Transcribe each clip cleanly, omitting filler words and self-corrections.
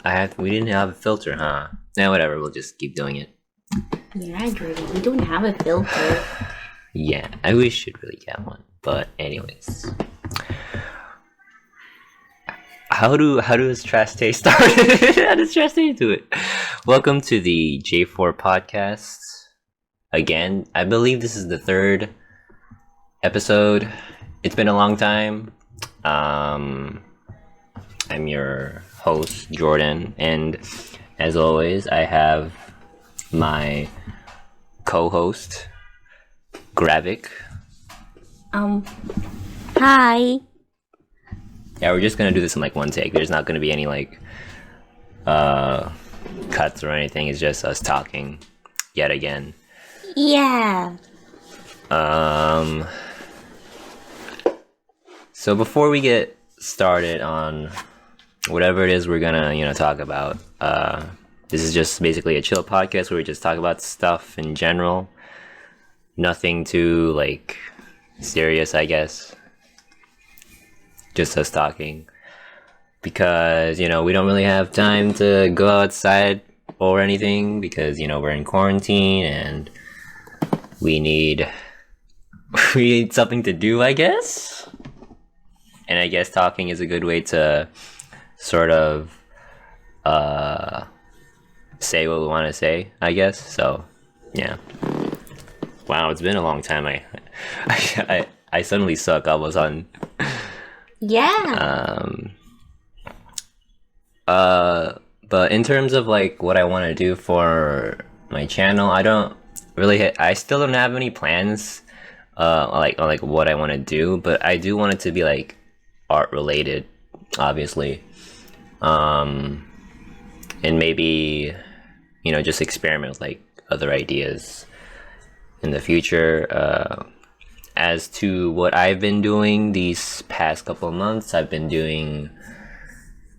We didn't have a filter, huh? Nah, whatever. We'll just keep doing it. Yeah, Jordy, we don't have a filter. Yeah, I wish should really get one. But anyways, how does Trash Taste start? How does Trash Taste do it? Welcome to the J4 podcast. Again, I believe this is the third episode. It's been a long time. I'm your host, Jordan, and as always, I have my co-host, Graviqc. Hi. Yeah, we're just gonna do this in like one take. There's not gonna be any like cuts or anything. It's just us talking yet again. Yeah. So before we get started on whatever it is we're gonna talk about, this is just basically a chill podcast where we just talk about stuff in general. Nothing too like serious, I guess. Just us talking, because we don't really have time to go outside or anything, because we're in quarantine and we need something to do, I guess. And I guess talking is a good way to sort of say what we want to say, I guess. So yeah. Wow, it's been a long time. I suddenly suck all of a sudden. Yeah. But in terms of like what I want to do for my channel, I still don't have any plans like what I want to do, but I do want it to be like art related, obviously. And maybe just experiment with like other ideas in the future. As to what I've been doing these past couple of months, I've been doing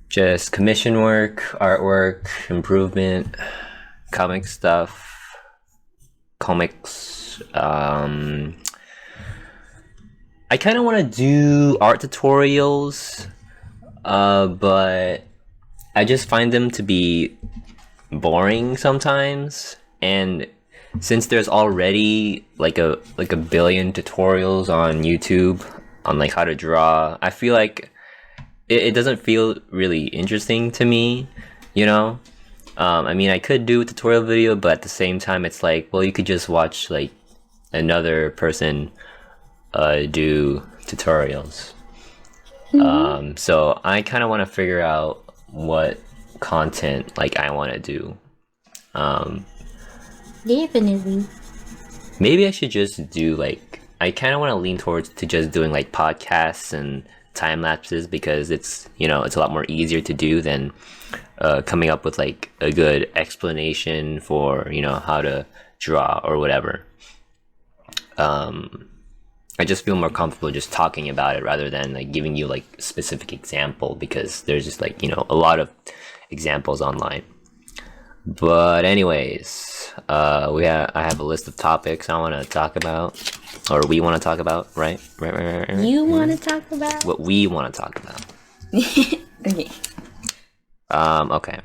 just commission work, artwork, improvement, comic stuff, comics. I kind of want to do art tutorials, but I just find them to be boring sometimes. And since there's already like a billion tutorials on YouTube on like how to draw, I feel like it doesn't feel really interesting to me, I mean, I could do a tutorial video, but at the same time it's like, well, you could just watch like another person do tutorials. So I kind of want to figure out what content like I want to do. Definitely. Maybe I should just do like, I kind of want to lean towards to just doing like podcasts and time lapses, because it's it's a lot more easier to do than coming up with like a good explanation for how to draw or whatever. I just feel more comfortable just talking about it rather than like giving you like a specific example, because there's just like a lot of examples online. But anyways, I have a list of topics I want to talk about, or we want to talk about, right? You want to talk about? What we want to talk about. Okay. Okay.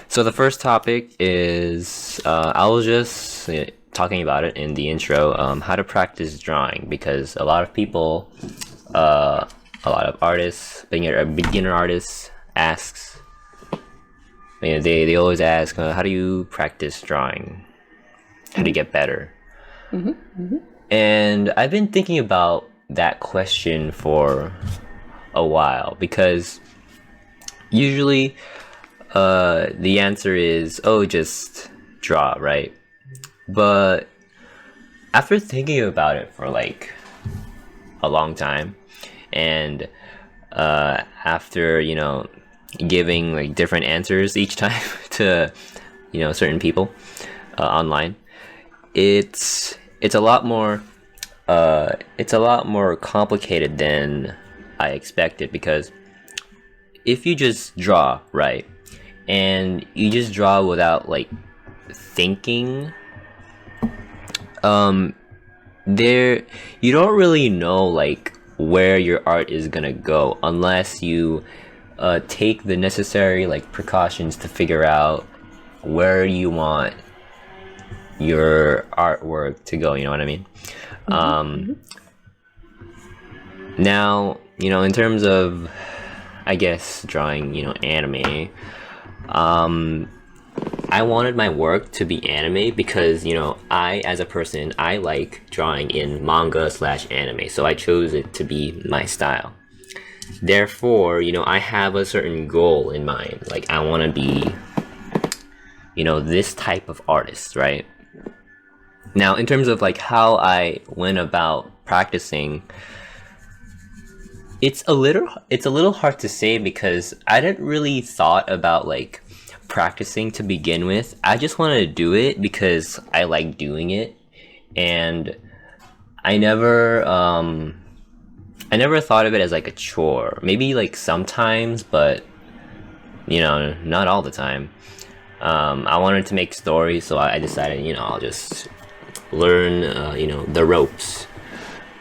So the first topic is, I was just talking about it in the intro, how to practice drawing, because a lot of people, a lot of artists, beginner artists asks, they always ask, how do you practice drawing? How do you get better? And I've been thinking about that question for a while, because usually the answer is, just draw, right? But after thinking about it for like a long time, and after giving like different answers each time to certain people online, it's a lot more complicated than I expected, because if you just draw, right, and you just draw without like thinking, there you don't really know like where your art is gonna go unless you take the necessary like precautions to figure out where you want your artwork to go, you know what I mean? Now, in terms of, I guess, drawing, anime, I wanted my work to be anime because, I, as a person, I like drawing in manga/anime, so I chose it to be my style. Therefore, I have a certain goal in mind. Like, I want to be, this type of artist, right? Now, in terms of, like, how I went about practicing, it's a little hard to say because I didn't really thought about, like, practicing to begin with. I just wanted to do it because I like doing it, and I never thought of it as like a chore. Maybe like sometimes, but not all the time. I wanted to make stories, so I decided I'll just learn the ropes,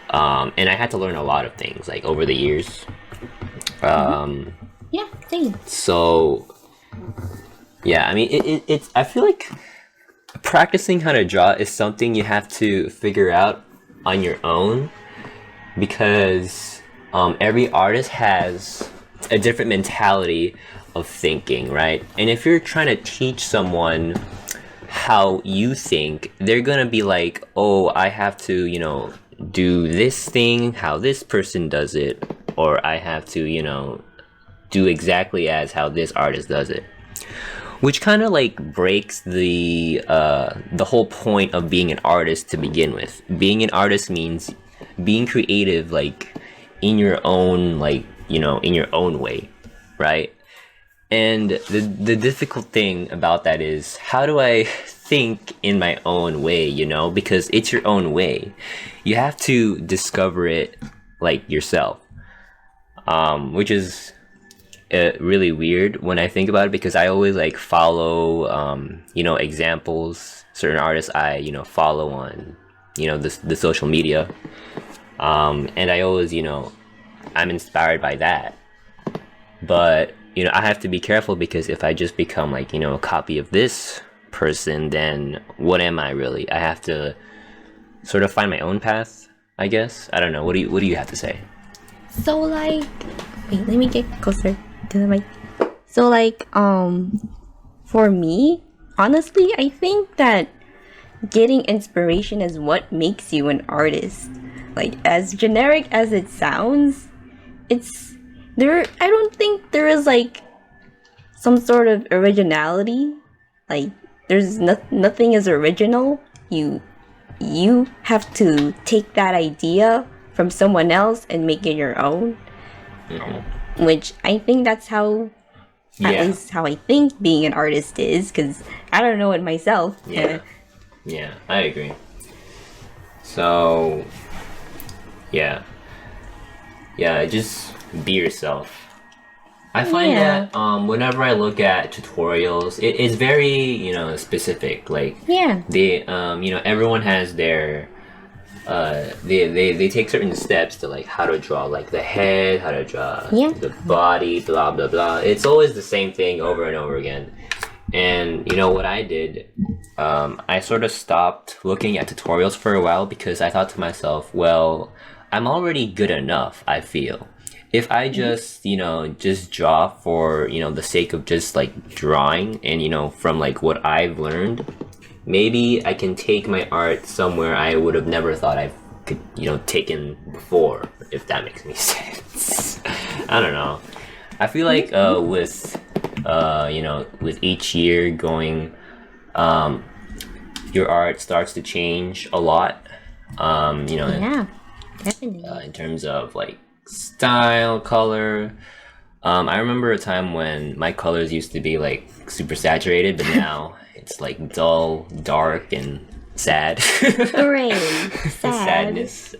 and I had to learn a lot of things like over the years. Yeah, same. So yeah, I mean, it's. I feel like practicing how to draw is something you have to figure out on your own because every artist has a different mentality of thinking, right? And if you're trying to teach someone how you think, they're gonna be like, oh, I have to, do this thing how this person does it, or I have to, do exactly as how this artist does it. Which kind of like breaks the whole point of being an artist to begin with. Being an artist means being creative, like in your own, like in your own way, right? And the difficult thing about that is, how do I think in my own way? Because it's your own way. You have to discover it like yourself, which is really weird when I think about it, because I always like follow examples, certain artists I follow on the social media, and I always I'm inspired by that. But I have to be careful, because if I just become like a copy of this person, then what am I really? I have to sort of find my own path, I guess. I don't know, what do you have to say? So like, wait, let me get closer to the mic. So like, for me, honestly, I think that getting inspiration is what makes you an artist. Like, as generic as it sounds, I don't think there is like some sort of originality. Like, there's nothing is original. You have to take that idea from someone else and make it your own. Which I think that's how, at least how I think being an artist is, because I don't know it myself. Yeah, I agree. So, yeah, just be yourself. I find that whenever I look at tutorials, it's very specific. Like they everyone has their they take certain steps to like how to draw like the head, how to draw the body, blah blah blah. It's always the same thing over and over again. And what I did, I sort of stopped looking at tutorials for a while, because I thought to myself, well, I'm already good enough, I feel. If I just, just draw for, the sake of just like drawing and, from like what I've learned, maybe I can take my art somewhere I would have never thought I could, taken before, if that makes any sense. I don't know. I feel like with each year going, your art starts to change a lot. Definitely. In terms of like style, color. I remember a time when my colors used to be like super saturated, but now it's like dull, dark, and sad. Hooray! Sadness.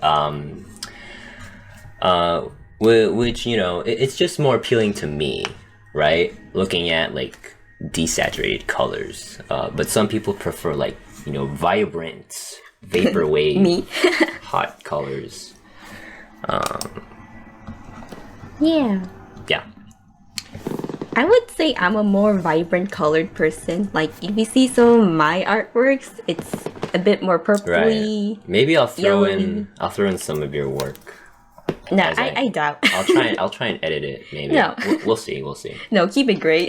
Which it's just more appealing to me, right? Looking at like desaturated colors, but some people prefer like vibrant, vaporwave, me, hot colors. Yeah. I would say I'm a more vibrant colored person. Like if you see some of my artworks, it's a bit more purpley. Right. Maybe I'll throw yellowy. I'll throw in some of your work. No, As I doubt. I'll try and edit it. Maybe. No. We'll see. We'll see. No, keep it gray.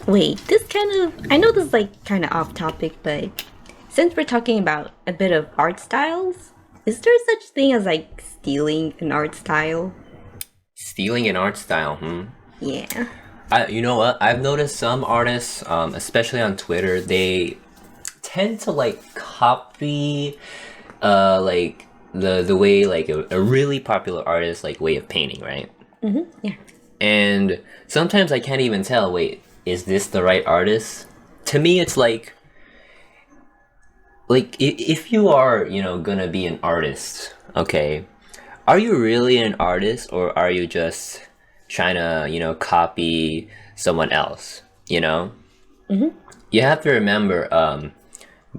Wait, this kind of... I know this is like kind of off topic, but since we're talking about a bit of art styles, is there such thing as like stealing an art style? Stealing an art style, Yeah. You know what? I've noticed some artists, especially on Twitter, they tend to like copy, like the way like a really popular artist like way of painting, right? Yeah. And sometimes I can't even tell. Wait, is this the right artist? To me, it's like if you are gonna be an artist, okay, are you really an artist or are you just trying to copy someone else? You have to remember,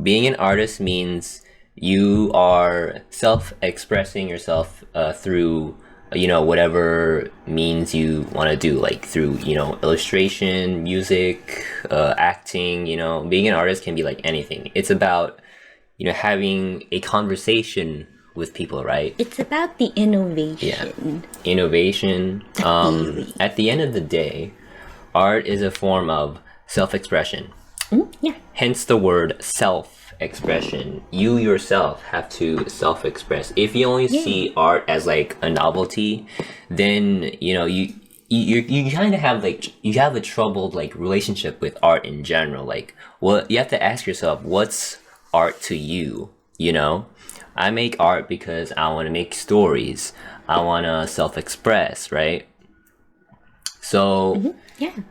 being an artist means you are self-expressing yourself through whatever means you want to do, like through illustration, music, acting. Being an artist can be like anything. It's about having a conversation with people, right? It's about the innovation. Yeah. Innovation. At the end of the day, art is a form of self-expression. Yeah. Hence the word self-expression. You yourself have to self-express. If you only see art as like a novelty, then you kind of have a troubled like relationship with art in general. Like, what you have to ask yourself, what's art to you? I make art because I want to make stories. I want to self-express, right? So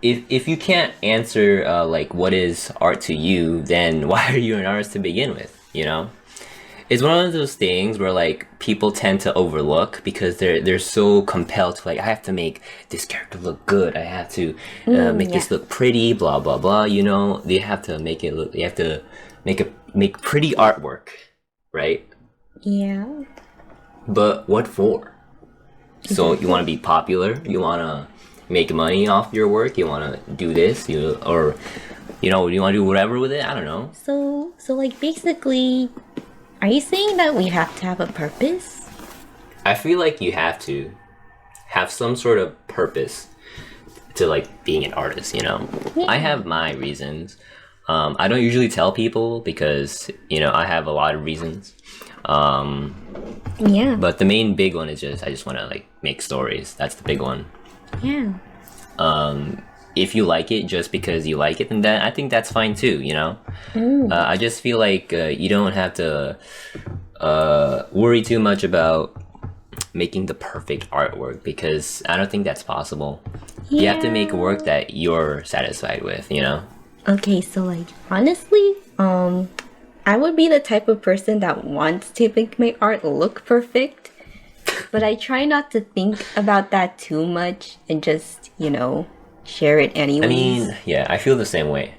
if you can't answer like what is art to you, then why are you an artist to begin with? It's one of those things where like people tend to overlook because they're so compelled to like, I have to make this character look good. I have to make this look pretty. Blah blah blah. They have to make it look. You have to make pretty artwork, right? Yeah. But what for? So you want to be popular? You want to make money off your work? You want to do this? You want to do whatever with it? I don't know. So like basically, are you saying that we have to have a purpose? I feel like you have to have some sort of purpose to like being an artist. I have my reasons. I don't usually tell people because I have a lot of reasons. But the main big one is just I just want to like make stories. That's the big one. Yeah. If you like it just because you like it, then I think that's fine too. I just feel like you don't have to worry too much about making the perfect artwork because I don't think that's possible. Yeah. You have to make work that you're satisfied with. Okay, so like honestly, I would be the type of person that wants to make my art look perfect, but I try not to think about that too much and just, share it anyways. I mean, yeah, I feel the same way.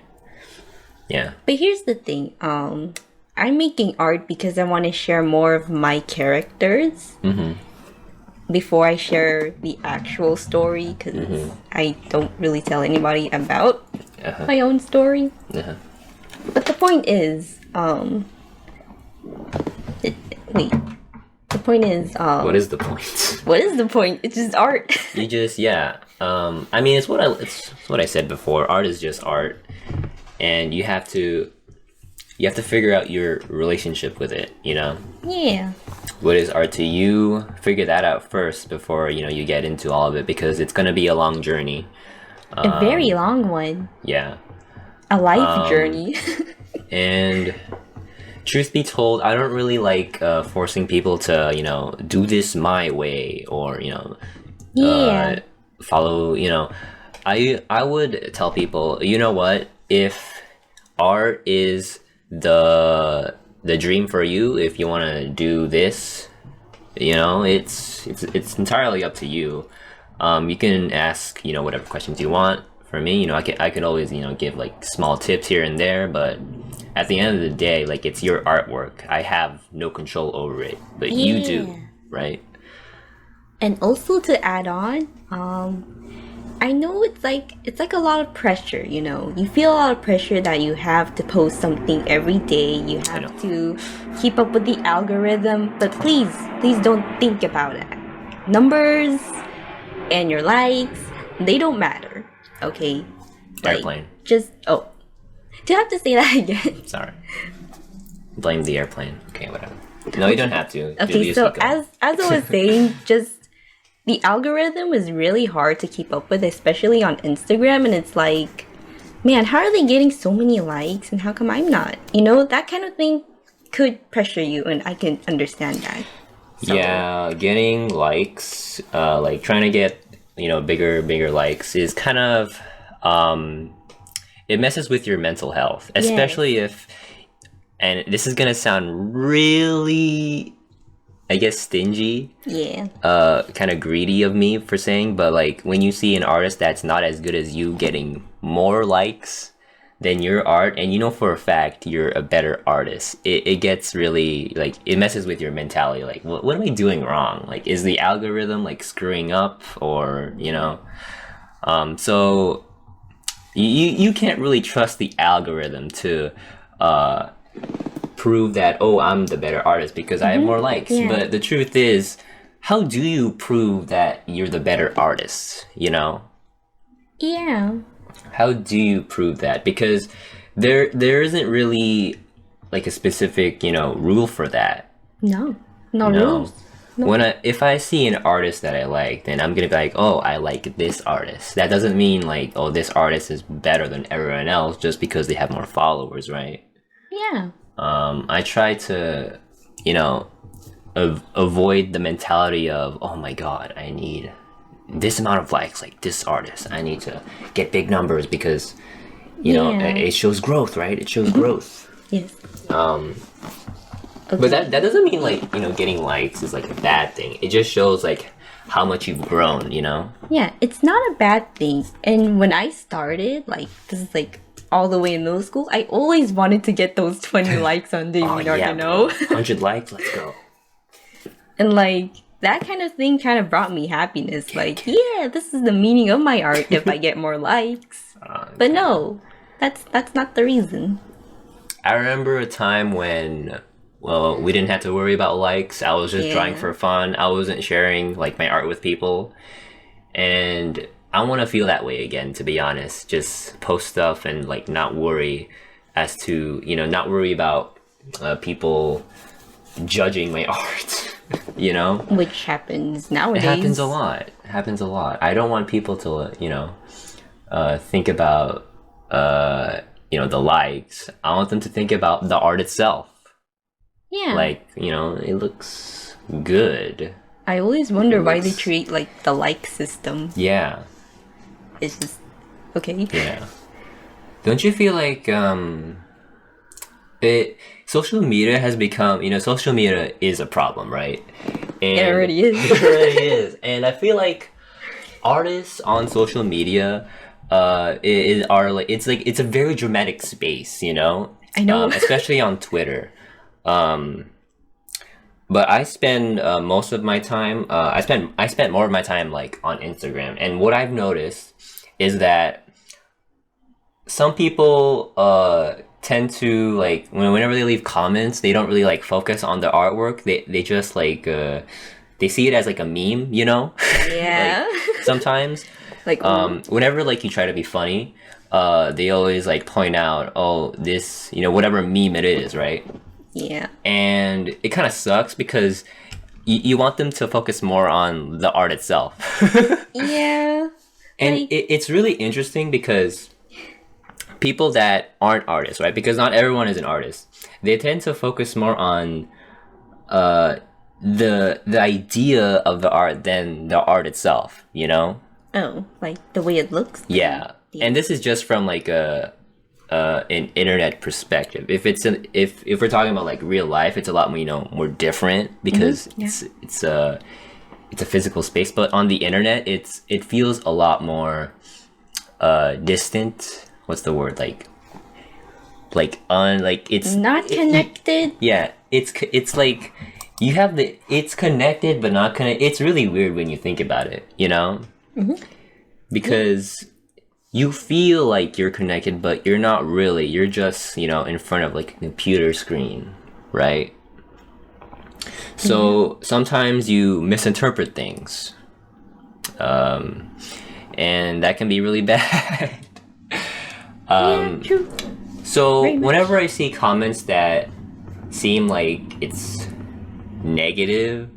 Yeah. But here's the thing, I'm making art because I want to share more of my characters before I share the actual story because I don't really tell anybody about my own story. But the point is, the point is, what is the point? What is the point? It's just art. You just, I mean, it's what I said before. Art is just art, and you have to figure out your relationship with it. Yeah. What is art to you? Figure that out first before you get into all of it because it's gonna be a long journey. A very long one. Yeah. A life journey. And truth be told, I don't really like forcing people to do this my way or follow. I would tell people, what, if art is the dream for you, if you want to do this, it's entirely up to you. You can ask whatever questions you want for me. I could always give like small tips here and there, but at the end of the day, like, it's your artwork. I have no control over it, but you do, right? And also to add on, I know it's like a lot of pressure, you know. You feel a lot of pressure that you have to post something every day. You have to keep up with the algorithm, but please don't think about it. Numbers and your likes, they don't matter. Okay? Airplane. Just do I have to say that again? Sorry. Blame the airplane. Okay, whatever. No, you don't have to. Okay, Julius, so as I was saying, just the algorithm is really hard to keep up with, especially on Instagram, and it's like, man, how are they getting so many likes and how come I'm not? You know, that kind of thing could pressure you, and I can understand that. So. Yeah, getting likes, like trying to get, you know, bigger likes is kind of, it messes with your mental health, especially if, and this is gonna sound really, I guess, stingy. Yeah. Kind of greedy of me for saying, but like when you see an artist that's not as good as you getting more likes than your art, and you know for a fact you're a better artist, it gets really, like, it messes with your mentality. Like, what am I doing wrong? Like, is the algorithm like screwing up, or, you know? So you can't really trust the algorithm to prove that, oh, I'm the better artist because I have more likes. Yeah. But the truth is, how do you prove that you're the better artist, you know? Yeah. How do you prove that? Because there isn't really like a specific, you know, rule for that. No rules. No. If I see an artist that I like, then I'm gonna be like, oh, I like this artist. That doesn't mean like, oh, this artist is better than everyone else just because they have more followers, right? Yeah. I try to, you know, avoid the mentality of, oh my god, I need this amount of likes like this artist. I need to get big numbers because, you know, it shows growth, right? It shows growth. Yes. But that doesn't mean like, you know, getting likes is like a bad thing. It just shows like how much you've grown, you know? Yeah, it's not a bad thing. And when I started, like, this is like all the way in middle school, I always wanted to get those 20 likes on the you know? 100 likes, let's go. And like, that kind of thing kind of brought me happiness. Like, yeah, this is the meaning of my art if I get more likes. But no, that's not the reason. I remember a time when, well, we didn't have to worry about likes. I was just drawing for fun. I wasn't sharing like my art with people. And I want to feel that way again, to be honest. Just post stuff and like not worry as to, you know, not worry about people judging my art, you know? Which happens nowadays. It happens a lot. It happens a lot. I don't want people to, you know, think about, you know, the likes. I want them to think about the art itself. Yeah. Like, you know, it looks good. I always wonder why they create like the like system. Yeah. It's just okay. Yeah. Don't you feel like social media has become, you know, social media is a problem, right? And it already is. It already is. And I feel like artists on social media it's a very dramatic space, you know? I know. Especially on Twitter. But I spend most of my time. I spent more of my time like on Instagram, and what I've noticed is that some people tend to like whenever they leave comments, they don't really like focus on the artwork. They just like they see it as like a meme, you know? Yeah. Like, sometimes, like whenever like you try to be funny, they always like point out, oh, this, you know, whatever meme it is, right? Yeah. And it kind of sucks because you want them to focus more on the art itself. Yeah. And like... it's really interesting because people that aren't artists, right? Because not everyone is an artist. They tend to focus more on the idea of the art than the art itself, you know? Oh, like the way it looks? Yeah. And this is just from like an internet perspective. If we're talking about like real life, it's a lot more, you know, more different because it's a physical space. But on the internet, it feels a lot more distant. What's the word? Like it's not connected. it's like you have it's connected but not connected. It's really weird when you think about it, you know? Because you feel like you're connected, but you're not really. You're just, you know, in front of like a computer screen, right? So sometimes you misinterpret things. And that can be really bad. True. So Very much. whenever I see comments that seem like it's negative,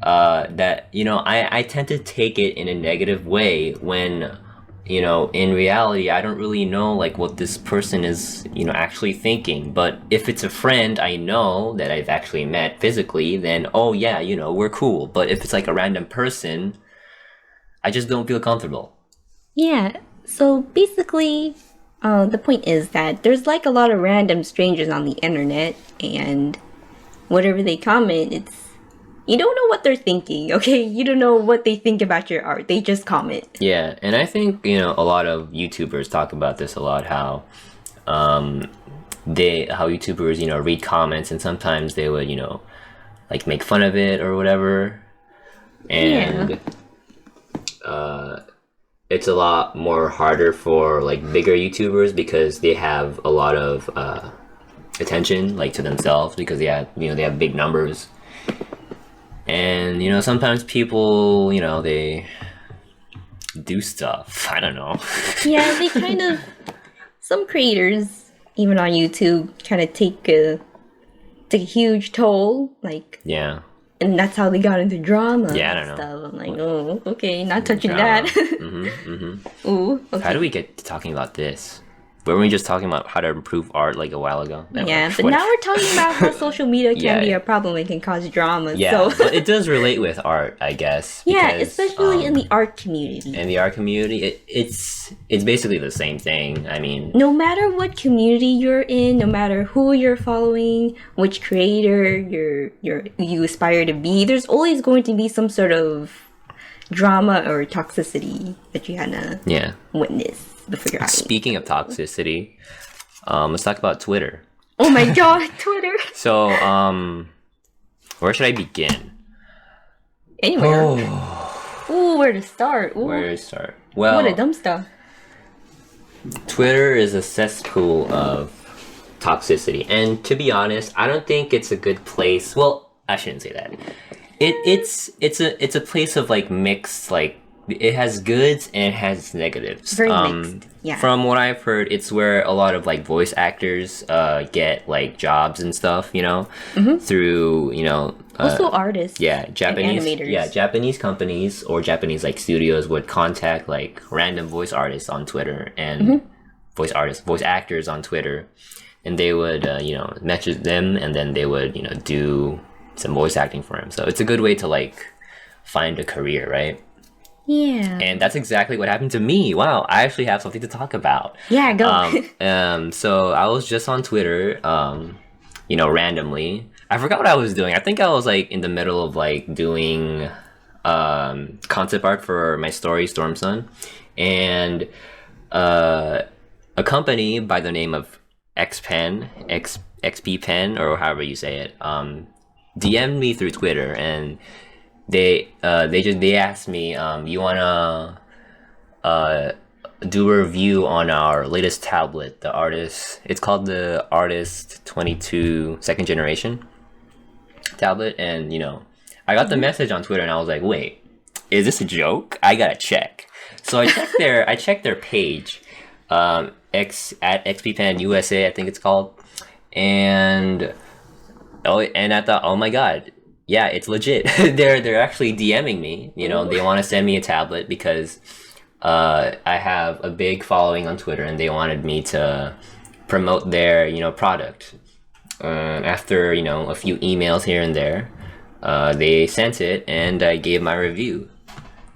that, you know, I tend to take it in a negative way when, you know, in reality, I don't really know like what this person is, you know, actually thinking. But if it's a friend I know that I've actually met physically, then, oh yeah, you know, we're cool. But if it's like a random person, I just don't feel comfortable. Yeah. So basically, the point is that there's like a lot of random strangers on the internet, and whatever they comment, you don't know what they're thinking, okay? You don't know what they think about your art. They just comment. Yeah, and I think, you know, a lot of YouTubers talk about this a lot, how YouTubers, you know, read comments and sometimes they would, you know, like make fun of it or whatever. And it's a lot more harder for like bigger YouTubers because they have a lot of attention like to themselves because they have big numbers. And, you know, sometimes people, you know, they do stuff. I don't know. Yeah, they kind of, some creators, even on YouTube, kind of take a huge toll, like, Yeah. and that's how they got into drama Yeah, I and don't stuff. I'm like, oh, okay, not touching Drama. that. Ooh, okay. How do we get to talking about this? Weren't we just talking about how to improve art like a while ago? Yeah, but now we're talking about how social media can be Yeah. a problem and can cause drama. Yeah, So but it does relate with art, I guess. yeah, because, especially in the art community. in the art community, it's basically the same thing. I mean, No matter what community you're in, no matter who you're following, which creator you aspire to be, there's always going to be some sort of drama or toxicity that you had to yeah. witness before your eyes. Speaking of toxicity, let's talk about Twitter. Oh my god, Twitter! So, where should I begin? Anywhere. Ooh, where to start? Ooh, Where to start? Well, what a dumb stuff. Twitter is a cesspool of toxicity, and to be honest, I don't think it's a good place. Well, I shouldn't say that. It's a place of like mixed, like it has goods and it has negatives. Very mixed, yeah. From what I've heard, it's where a lot of like voice actors get like jobs and stuff, you know, through, you know, Also artists. yeah, Japanese, animators. yeah, Japanese companies or Japanese like studios would contact like random voice artists on Twitter and voice actors on Twitter, and they would you know, message them, and then they would, you know, do some voice acting for them. So it's a good way to like find a career, right? Yeah. And that's exactly what happened to me. Wow, I actually have something to talk about. Yeah, go. So I was just on Twitter, you know, randomly. I forgot what I was doing. I think I was like in the middle of like doing concept art for my story Storm Sun, and a company by the name of XP Pen, or however you say it, DM'd me through Twitter, and they asked me, you wanna do a review on our latest tablet, the Artist. It's called the Artist 22 Second Generation tablet, and you know, I got the message on Twitter, and I was like, wait, is this a joke? I gotta check. So I checked their page, at XPPen USA, I think it's called, and I thought, oh my god, yeah, it's legit. They're actually DMing me. You know, they want to send me a tablet because I have a big following on Twitter, and they wanted me to promote their, you know, product. After, you know, a few emails here and there, they sent it, and I gave my review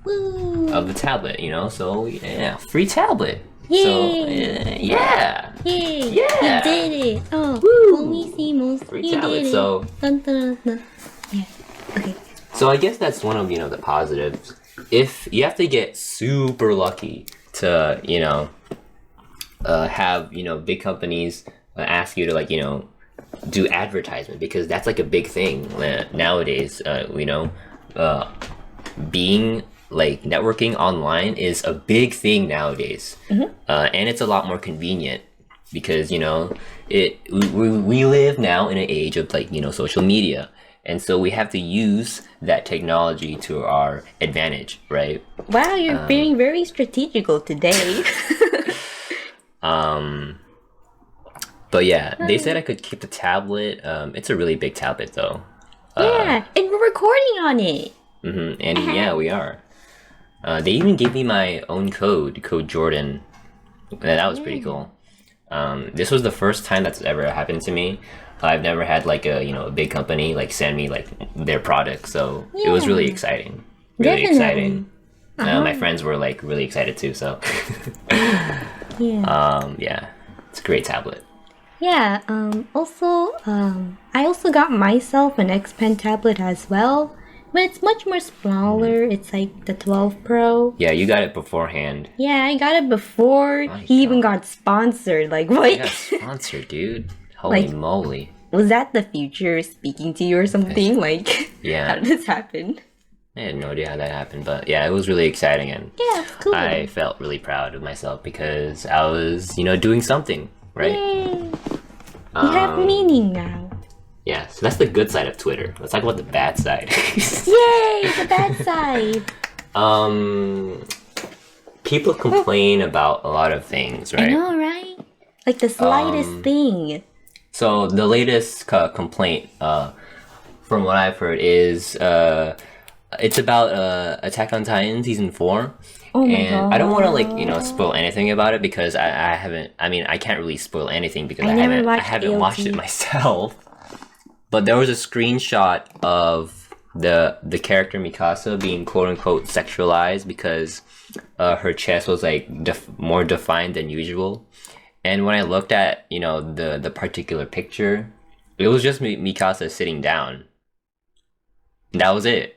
of the tablet. You know, so yeah, free tablet. Yay! So yeah. Yay! Yeah. You did it! Oh, Woo! Free you tablet. did it. So Dun, dun, dun. Yeah. Okay. So I guess that's one of, you know, the positives. If you have to get super lucky to, you know, have, you know, big companies ask you to like, you know, do advertisement, because that's like a big thing nowadays. Being like networking online is a big thing nowadays, and it's a lot more convenient because we live now in an age of like social media, and so we have to use that technology to our advantage, right? Wow, you're being very strategical today. But yeah, they said I could keep the tablet. It's a really big tablet though. Yeah, and we're recording on it. And yeah, we are. They even gave me my own code Jordan. That was pretty cool. This was the first time that's ever happened to me. I've never had like a big company like send me like their product, so it was really exciting. Really exciting. My friends were like really excited too. So yeah, it's a great tablet. Yeah. I also got myself an X Pen tablet as well. But it's much more smaller. It's like the 12 Pro. Yeah, you got it beforehand. Yeah, I got it before he even got sponsored. Like, what? I got sponsored, dude. Holy moly. Was that the future speaking to you or something? Like, yeah. How did this happen? I had no idea how that happened, but yeah, it was really exciting, and it's cool. I felt really proud of myself because I was, doing something, right? Yay. You have meaning now. Yeah, so that's the good side of Twitter. Let's talk about the bad side. Yay, the bad side. People complain about a lot of things, right? I know, right? Like the slightest thing. So the latest complaint, from what I've heard, is it's about Attack on Titan season 4. Oh my God. I don't want to spoil anything about it because I haven't. I mean, I can't really spoil anything because I haven't watched it myself. But there was a screenshot of the character Mikasa being quote unquote sexualized because her chest was like more defined than usual. And when I looked at the particular picture, it was just Mikasa sitting down. That was it.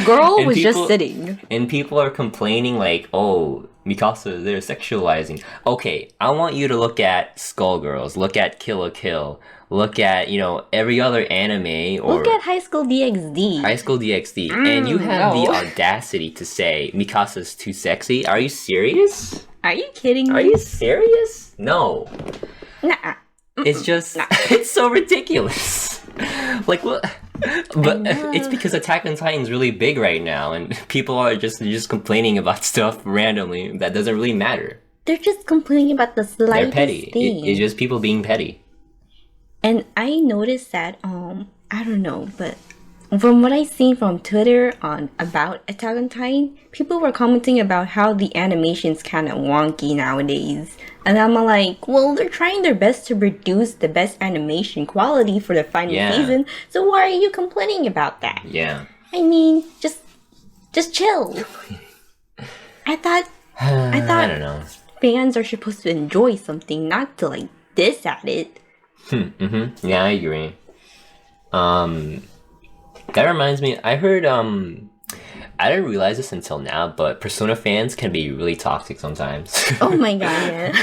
Girl was just sitting. And people are complaining like, oh, Mikasa, they're sexualizing. Okay, I want you to look at Skullgirls, look at Kill la Kill, look at, every other anime, or look at High School DxD. High School DxD. And you have the audacity to say Mikasa's too sexy? Are you serious? Are you kidding me? Are you serious? No. Nah. It's just, it's so ridiculous. Like, what? But it's because Attack on Titan's really big right now, and people are just complaining about stuff randomly that doesn't really matter. They're just complaining about the slightest They're petty. thing. It's just people being petty. And I noticed that, I don't know, but from what I've seen from Twitter about Attack on Titan, people were commenting about how the animation's kind of wonky nowadays. And I'm like, well, they're trying their best to produce the best animation quality for the final season, so why are you complaining about that? Yeah. I mean, just chill. I thought I don't know. Fans are supposed to enjoy something, not to like diss at it. Yeah, I agree. That reminds me, I heard, I didn't realize this until now, but Persona fans can be really toxic sometimes. Oh my God, yeah.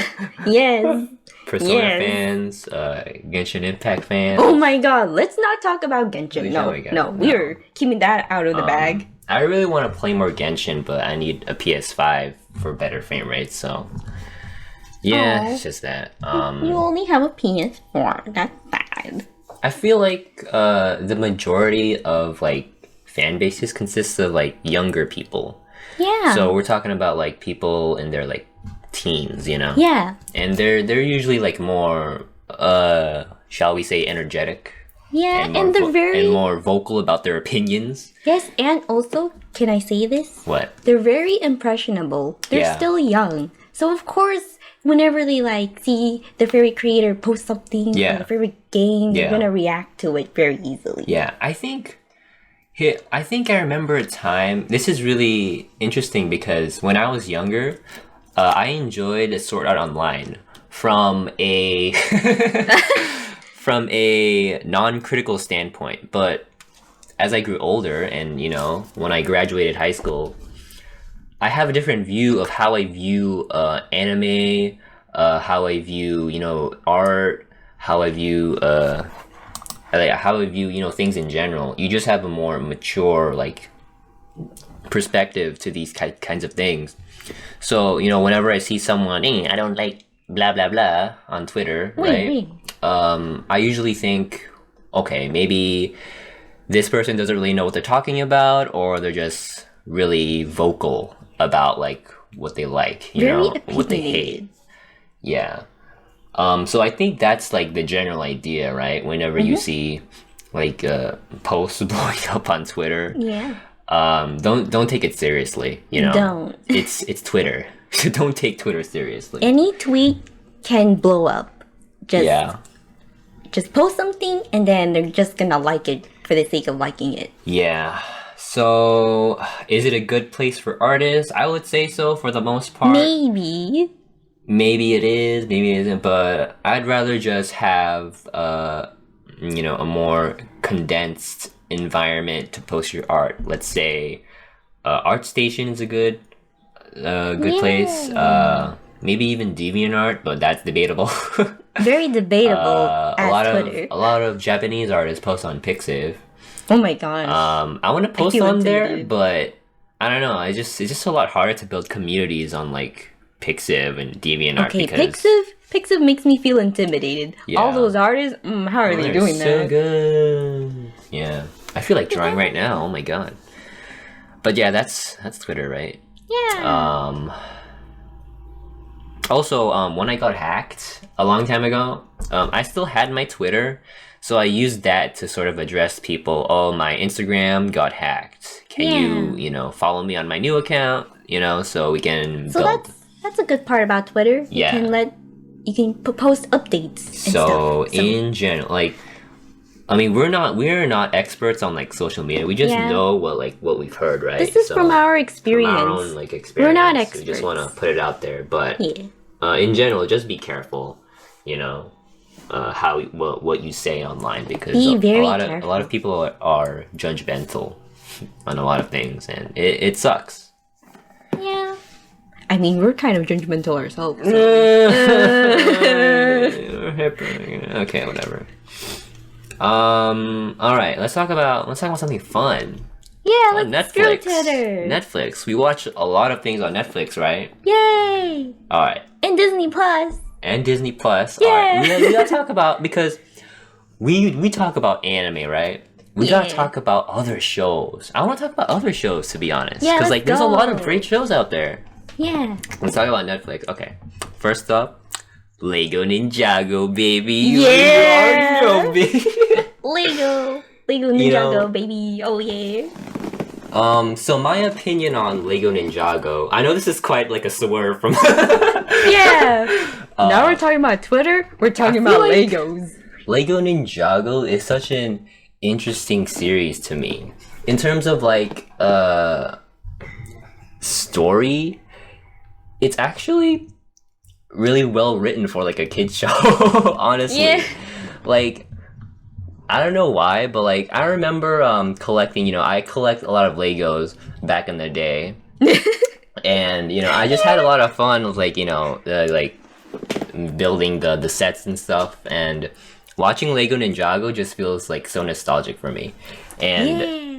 Yes. Persona fans, Genshin Impact fans. Oh my God, let's not talk about Genshin. No, we're keeping that out of the bag. I really want to play more Genshin, but I need a PS5 for better frame rates, so... Yeah, it's just that. You only have a PS4, that's bad. I feel like the majority of like fan bases consists of like younger people. Yeah. So we're talking about like people in their like teens, Yeah. And they're usually like more shall we say energetic. Yeah, and they're more vocal about their opinions. Yes, and also, can I say this? What? They're very impressionable. They're still young. So of course, whenever they like see their favorite creator post something, or their favorite game, they're gonna react to it very easily. Yeah, I think I remember a time. This is really interesting because when I was younger, I enjoyed Sword Art Online from a from a non-critical standpoint. But as I grew older, and when I graduated high school, I have a different view of how I view anime, how I view art, how I view things in general. You just have a more mature like perspective to these kinds of things. So whenever I see someone, hey, I don't like blah blah blah on Twitter, right? I usually think, okay, maybe this person doesn't really know what they're talking about, or they're just really vocal about like what they like, what they hate. Yeah. So I think that's like the general idea, right? Whenever you see like posts blowing up on Twitter, don't take it seriously. Don't. It's Twitter. Don't take Twitter seriously. Any tweet can blow up. Just post something and then they're just gonna like it for the sake of liking it. Yeah. So, is it a good place for artists? I would say so for the most part. Maybe. Maybe it is, maybe it isn't, but I'd rather just have a more condensed environment to post your art. Let's say ArtStation is a good place. Maybe even DeviantArt, but that's debatable. Very debatable Twitter. A lot of Japanese artists post on Pixiv. Oh my gosh. I want to post on there, but I don't know. It's just a lot harder to build communities on like Pixiv and DeviantArt. Okay, because Pixiv makes me feel intimidated. Yeah. All those artists, how are they doing that? So good. Yeah, I feel like drawing right now. Oh my god. But yeah, that's Twitter, right? Yeah. Also, when I got hacked a long time ago, I still had my Twitter, so I used that to sort of address people. Oh, my Instagram got hacked. Can you follow me on my new account? So we can build. That's a good part about Twitter. Yeah. You can post updates and stuff. So in general, like, I mean, we're not experts on like social media. We just know what we've heard, right? This is from our experience. From our own like experience. We're not experts. We just want to put it out there, but in general, just be careful. What you say online, because a lot of people are judgmental on a lot of things, and it sucks. Yeah. I mean, we're kind of judgmental ourselves. So. Okay, whatever. All right, let's talk about something fun. Yeah, let's Netflix. go Twitter. Netflix. We watch a lot of things on Netflix, right? Yay! All right. And Disney Plus. Yeah. All right. We gotta talk about, because we talk about anime, right? We gotta talk about other shows. I want to talk about other shows, to be honest. Yeah, because there's a lot of great shows out there. Yeah. Let's talk about Netflix. Okay. First up, Lego Ninjago, baby. Yeah. You already know, baby. Lego Ninjago, baby. Oh yeah. So my opinion on Lego Ninjago, I know this is quite like a swerve from. Yeah. Now we're talking about Twitter. We're talking about like Legos. Lego Ninjago is such an interesting series to me in terms of like story. It's actually really well written for like a kid's show. Honestly, like I don't know why, but like I remember collecting. I collect a lot of Legos back in the day, and I just had a lot of fun with like like building the sets and stuff, and watching Lego Ninjago just feels like so nostalgic for me, and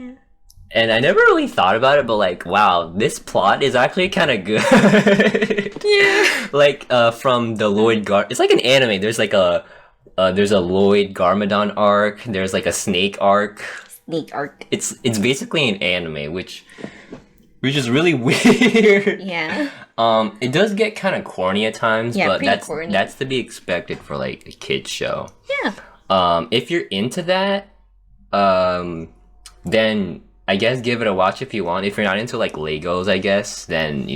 I never really thought about it, but like, wow, this plot is actually kind of good. Like from the it's like an anime. There's like there's a Lloyd Garmadon arc. There's like a Snake arc. It's basically an anime, which is really weird. Yeah. It does get kind of corny at times, but corny. That's to be expected for like a kids show. Yeah. If you're into that, then I guess give it a watch if you want. If you're not into like Legos, I guess, then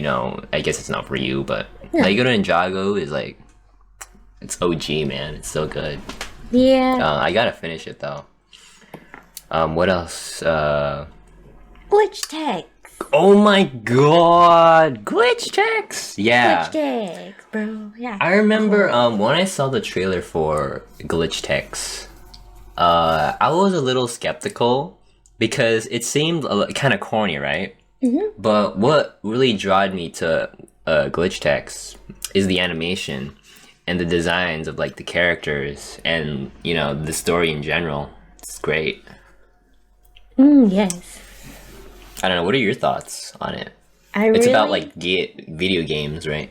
I guess it's not for you. But Lego Ninjago is like, it's OG, man. It's so good. Yeah. I gotta finish it though. What else? Glitch text. Oh my god, glitch text. Yeah. Glitch text, bro. Yeah. I remember when I saw the trailer for Glitch text, I was a little skeptical because it seemed kind of corny, right? Mm-hmm. But what really drawed me to Glitch text is the animation. and the designs of like the characters and the story in general. It's great. Yes. I don't know. What are your thoughts on it? It's It's about like video games, right?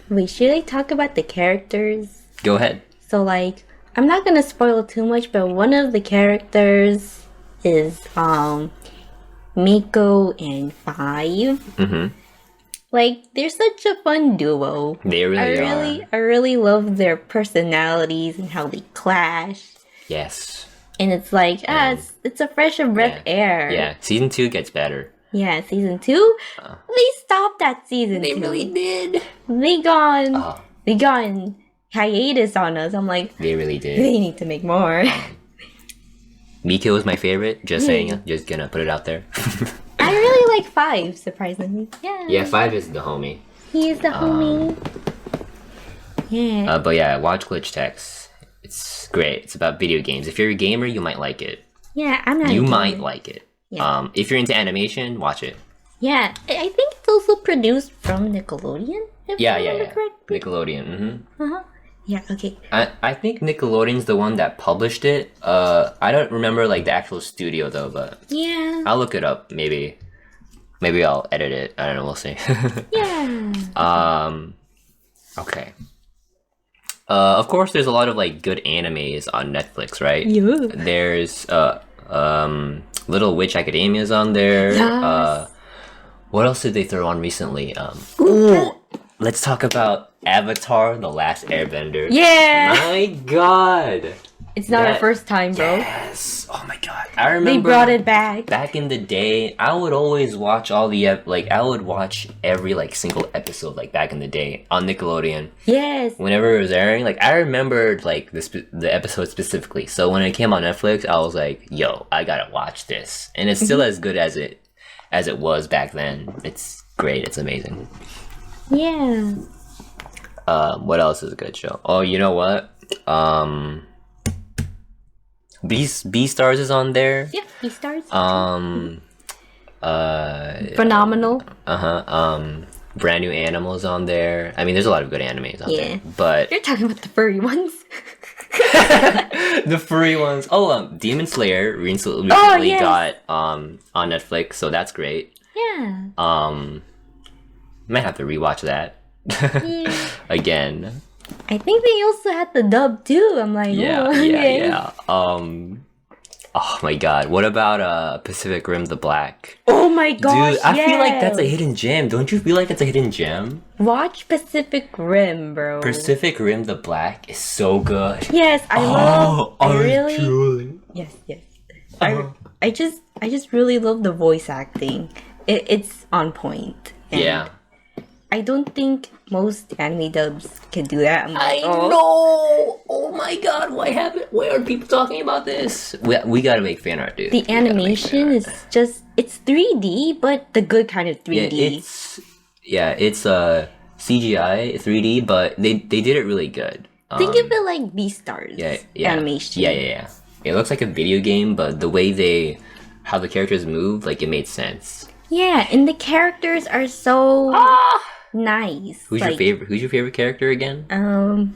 Wait, should I talk about the characters? Go ahead. So like, I'm not gonna spoil too much, but one of the characters is Miko and Five. Mm-hmm. Like, they're such a fun duo. They really are. I really love their personalities and how they clash. Yes. And it's like, it's a fresh breath of air. Yeah. Season 2 gets better. Yeah, season 2. They stopped at season 2. They really did. They gone hiatus on us. I'm like, They really did. they need to make more. Miko is my favorite. Just saying. Just gonna put it out there. I really like Five, surprisingly. Yeah. Yeah, 5 is the homie. He is the homie. Yeah. But yeah, watch Glitch Text. It's great. It's about video games. If you're a gamer, you might like it. Yeah, I'm not. You might like it. Yeah. If you're into animation, watch it. Yeah, I think it's also produced from Nickelodeon. If I remember correctly. Nickelodeon. Mm-hmm. Uh-huh. Yeah. Okay. I think Nickelodeon's the one that published it. I don't remember like the actual studio though, but Yeah. I'll look it up. Maybe I'll edit it. I don't know. We'll see. Yeah. Okay. Of course, there's a lot of like good animes on Netflix, right? Yeah. There's Little Witch Academia's on there. Yes. What else did they throw on recently? Ooh, let's talk about Avatar: The Last Airbender. Yeah. My God. It's not our first time, bro. Yes. Oh my God. I remember They brought it back. Back in the day, I would always watch I would watch every like single episode like back in the day on Nickelodeon. Yes. Whenever it was airing, like I remembered like the episode specifically. So when it came on Netflix, I was like, "Yo, I gotta watch this," and it's still as good as it was back then. It's great. It's amazing. Yeah. What else is a good show? Oh, you know what? Beastars is on there. Yeah. He starts. Phenomenal. Brand New Animals on there. I mean, there's a lot of good animes on there. But You're talking about the furry ones. the furry ones. Oh, Demon Slayer recently got on Netflix, so that's great. Yeah. Might have to rewatch that again. I think they also had the dub too. I'm like, yeah. Oh my God, what about Pacific Rim: The Black? Oh my gosh, dude, I feel like that's a hidden gem. Don't you feel like it's a hidden gem? Watch Pacific Rim, bro. Pacific Rim: The Black is so good. Yes, I love. I really. Truly. Yes. I just really love the voice acting. It's on point. And Yeah. I don't think most anime dubs can do that. I'm I like, oh. know. Oh my God, why aren't people talking about this? We gotta make fan art, dude. The animation is just, it's 3D, but the good kind of 3D. It's CGI 3D, but they did it really good. Think of it like Beastars animation. Yeah. It looks like a video game, but the way how the characters move, like it made sense. Yeah, and the characters are so nice. Who's your favorite character again?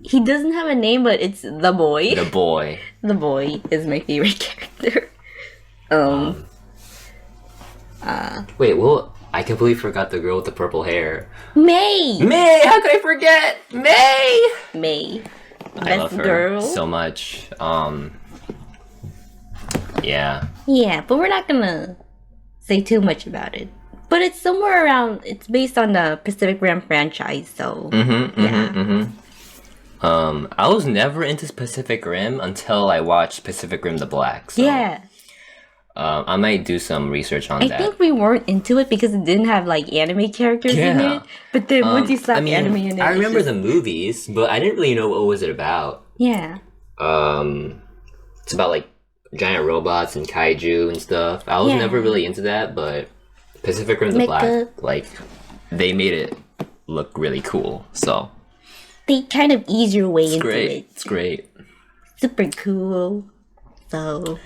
He doesn't have a name, but it's the boy. The boy. The boy is my favorite character. Wait, well, I completely forgot the girl with the purple hair. May! How could I forget? May! I love her girl. so much. Yeah. Yeah, but we're not gonna say too much about it. But it's somewhere around, it's based on the Pacific Rim franchise, so I was never into Pacific Rim until I watched Pacific Rim: The Black. So, I might do some research on that. I think we weren't into it because it didn't have like anime characters in it. But then once you slap anime in it, I remember the movies, but I didn't really know what was it about. Yeah. It's about like giant robots and kaiju and stuff. I was never really into that, but Pacific Rim: The Black, like they made it look really cool. So they kind of ease your way into it. It's great. Super cool. So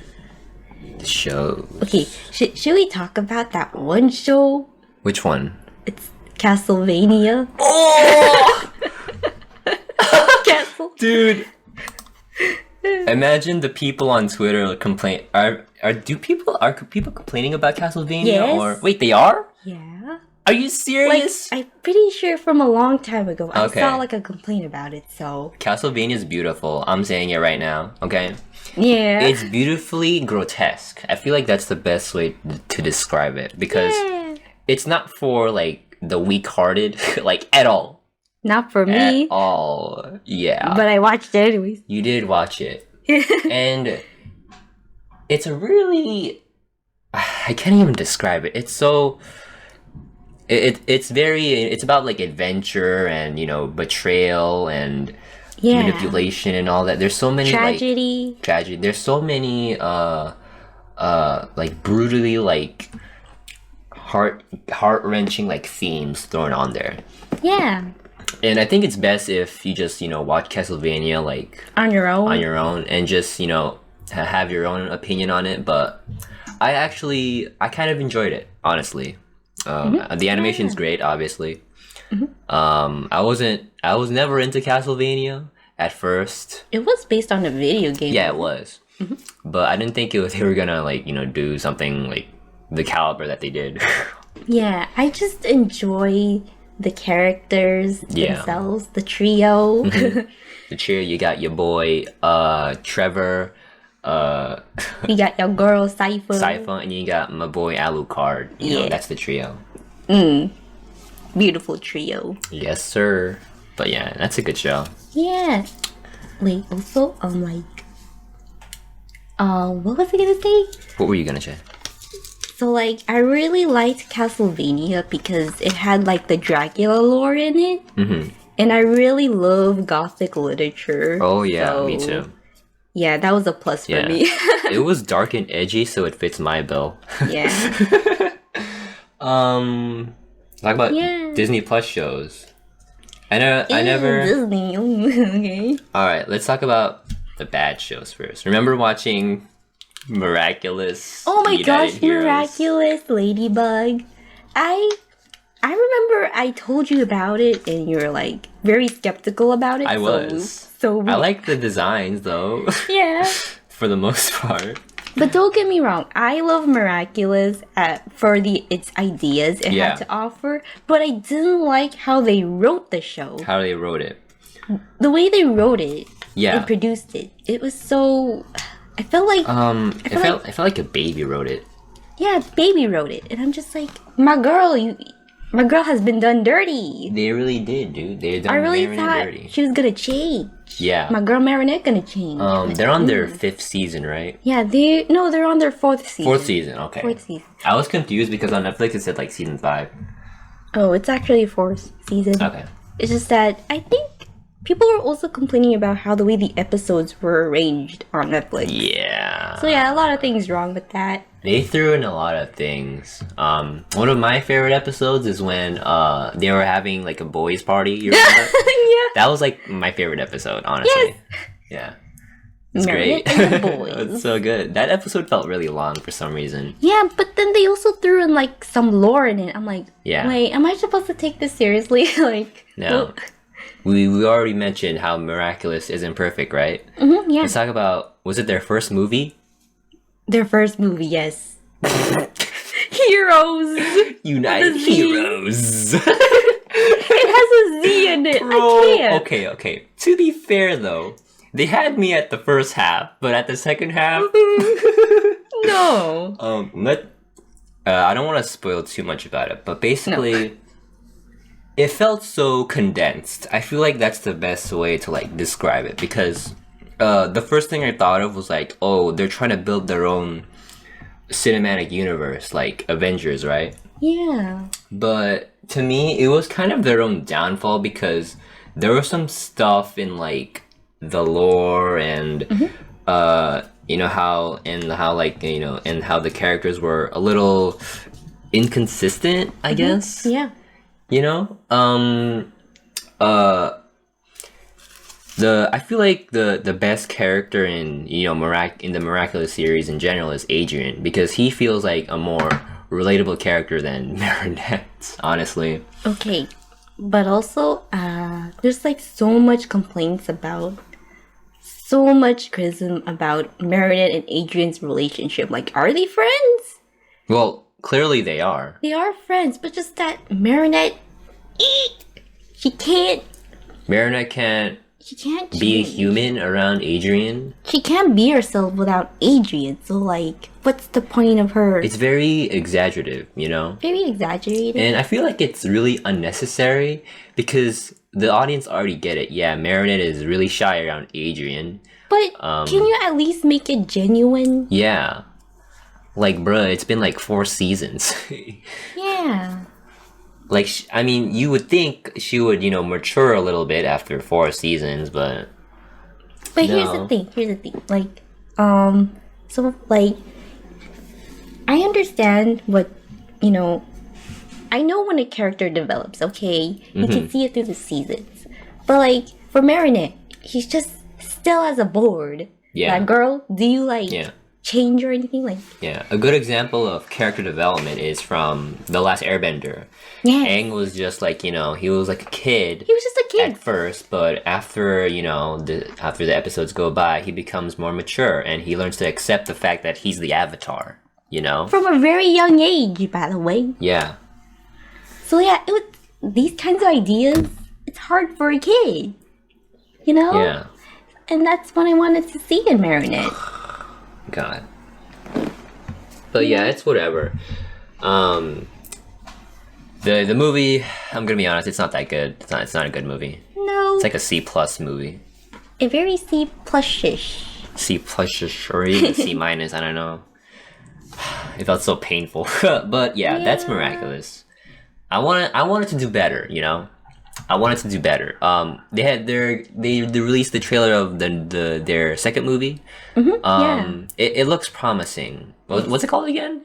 the show. Okay, should we talk about that one show? Which one? It's Castlevania. Oh! Dude, imagine the people on Twitter complain. Are people complaining about Castlevania? Yes. Or wait, they are? Yeah. Are you serious? I'm pretty sure from a long time ago, Okay. I saw like a complaint about it. So Castlevania is beautiful. I'm saying it right now. Okay. yeah, It's beautifully grotesque. I feel like that's the best way to describe it because it's not for like the weak-hearted, like at all. not for At me, all. Yeah. but I watched it anyways. You did watch it. And it's a really I can't even describe it. It's so it's about like adventure and, you know, betrayal and manipulation and all that. There's so many tragedy. Tragedy. There's so many like brutally like heart-wrenching like themes thrown on there. Yeah, And I think it's best if you just, you know, watch Castlevania like on your own. And just, you know, have your own opinion on it. But I kind of enjoyed it, honestly. The animation's great, obviously. I was never into Castlevania at first. It was based on a video game. Yeah, it was. But I didn't think they were gonna like, you know, do something like the caliber that they did. Yeah, I just enjoy the characters themselves, the trio. The trio, you got your boy Trevor, You got your girl Cypher. and you got my boy Alucard. You know, that's the trio. Beautiful trio. Yes, sir. But yeah, that's a good show. Yeah. Wait, also, what was I gonna say? What were you gonna say? So, like, I really liked Castlevania because it had, like, the Dracula lore in it. And I really love Gothic literature. Oh yeah, so, me too. Yeah, that was a plus for Yeah. me. It was dark and edgy, so it fits my bill. Yeah. Talk about Disney Plus shows. I never. Disney. Okay. All right, let's talk about the bad shows first. Remember watching Miraculous? Oh my United gosh, Heroes? Miraculous Ladybug. I remember I told you about it and you were like very skeptical about it. I was. So I like the designs though. yeah. For the most part. But don't get me wrong, I love Miraculous for its ideas it had to offer, but I didn't like how they wrote the show. How they wrote it. The way they wrote it Yeah. and produced it. It was so I felt like it felt like a baby wrote it. yeah, baby wrote it. And I'm just like, my girl has been done dirty. They really did, dude. They done I really Marinette thought dirty. she was gonna change. Yeah. My girl Marinette gonna change. They're on their 5th season, right? Yeah, they're on their 4th season. 4th season, okay. 4th season. I was confused because on Netflix it said like season 5. Oh, it's actually 4th season. Okay. It's just that I think people were also complaining about how the way the episodes were arranged on Netflix. Yeah. So yeah, a lot of things wrong with that. They threw in a lot of things. One of my favorite episodes is when they were having like a boys' party. You remember? Yeah. That was like my favorite episode, honestly. Yes. Yeah. It's Marinette great. and the boys. It's so good. That episode felt really long for some reason. Yeah, but then they also threw in like some lore in it. I'm like, Yeah. wait, am I supposed to take this seriously? Like, No. We already mentioned how Miraculous isn't perfect, right? yeah. Let's talk about, was it their first movie? Their first movie, yes. Heroes. United The Z. Heroes. It has a Z in it. I can't. Okay. To be fair though, they had me at the first half, but at the second half, No. I don't want to spoil too much about it, but basically, it felt so condensed. I feel like that's the best way to like describe it because the first thing I thought of was like, oh, they're trying to build their own cinematic universe, like Avengers, right? Yeah. But to me, it was kind of their own downfall because there was some stuff in like the lore and you know how like you know and how the characters were a little inconsistent, I guess. Yeah. You know, I feel like the best character in you know in the Miraculous series in general is Adrian because he feels like a more relatable character than Marinette, honestly. Okay. But also, there's like so much complaints about, so much criticism about Marinette and Adrian's relationship. Like, are they friends? Well, clearly they are. They are friends, but just that Marinette, she can't Marinette can't be a change. human around Adrian. She can't be herself without Adrian. So like, what's the point of her? It's very exaggerative, you know? Very exaggerated. And I feel like it's really unnecessary because the audience already get it. Yeah, Marinette is really shy around Adrian. But can you at least make it genuine? Yeah. Like, bruh, it's been like 4 seasons. Yeah. Like, I mean, you would think she would, you know, mature a little bit after 4 seasons, but... But No. here's the thing. Like, so, like, I understand what, you know, I know when a character develops, okay? You can see it through the seasons. But, like, for Marinette, he's just still as a board. Yeah. Like, girl, do you, like, Yeah. change or anything? Like, Yeah, a good example of character development is from The Last Airbender. yeah. Aang was just like, you know, he was like a kid He was just a kid. at first, but after, you know, after the episodes go by, he becomes more mature and he learns to accept the fact that he's the Avatar, you know? From a very young age, by the way. Yeah. So, yeah, these kinds of ideas, it's hard for a kid. You know? Yeah. And that's what I wanted to see in Marinette. God. But yeah, it's whatever. The movie, I'm gonna be honest, it's not that good. It's not a good movie. No. It's like a C+ movie. A very C plush-ish. C+ or even C-, I don't know. It felt so painful. But yeah, that's Yeah. Miraculous. I wanted to do better, you know? I wanted to do better. They released the trailer of their second movie. It looks promising. What's it called again?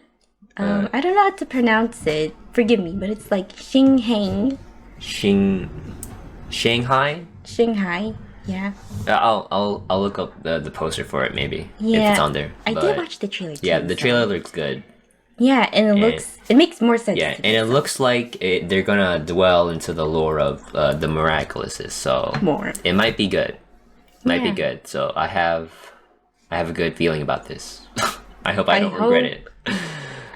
I don't know how to pronounce it. Forgive me, but it's like Shanghai. Shanghai? Shanghai. Yeah. I'll look up the poster for it maybe Yeah. if it's on there. I But did watch the trailer too. yeah, the so- trailer looks good. Yeah, and it makes more sense. Yeah, to and me, it so looks like they're gonna dwell into the lore of the Miraculouses, so more. it might be good. Might be Yeah. good. So I have a good feeling about this. I hope I don't hope- regret it.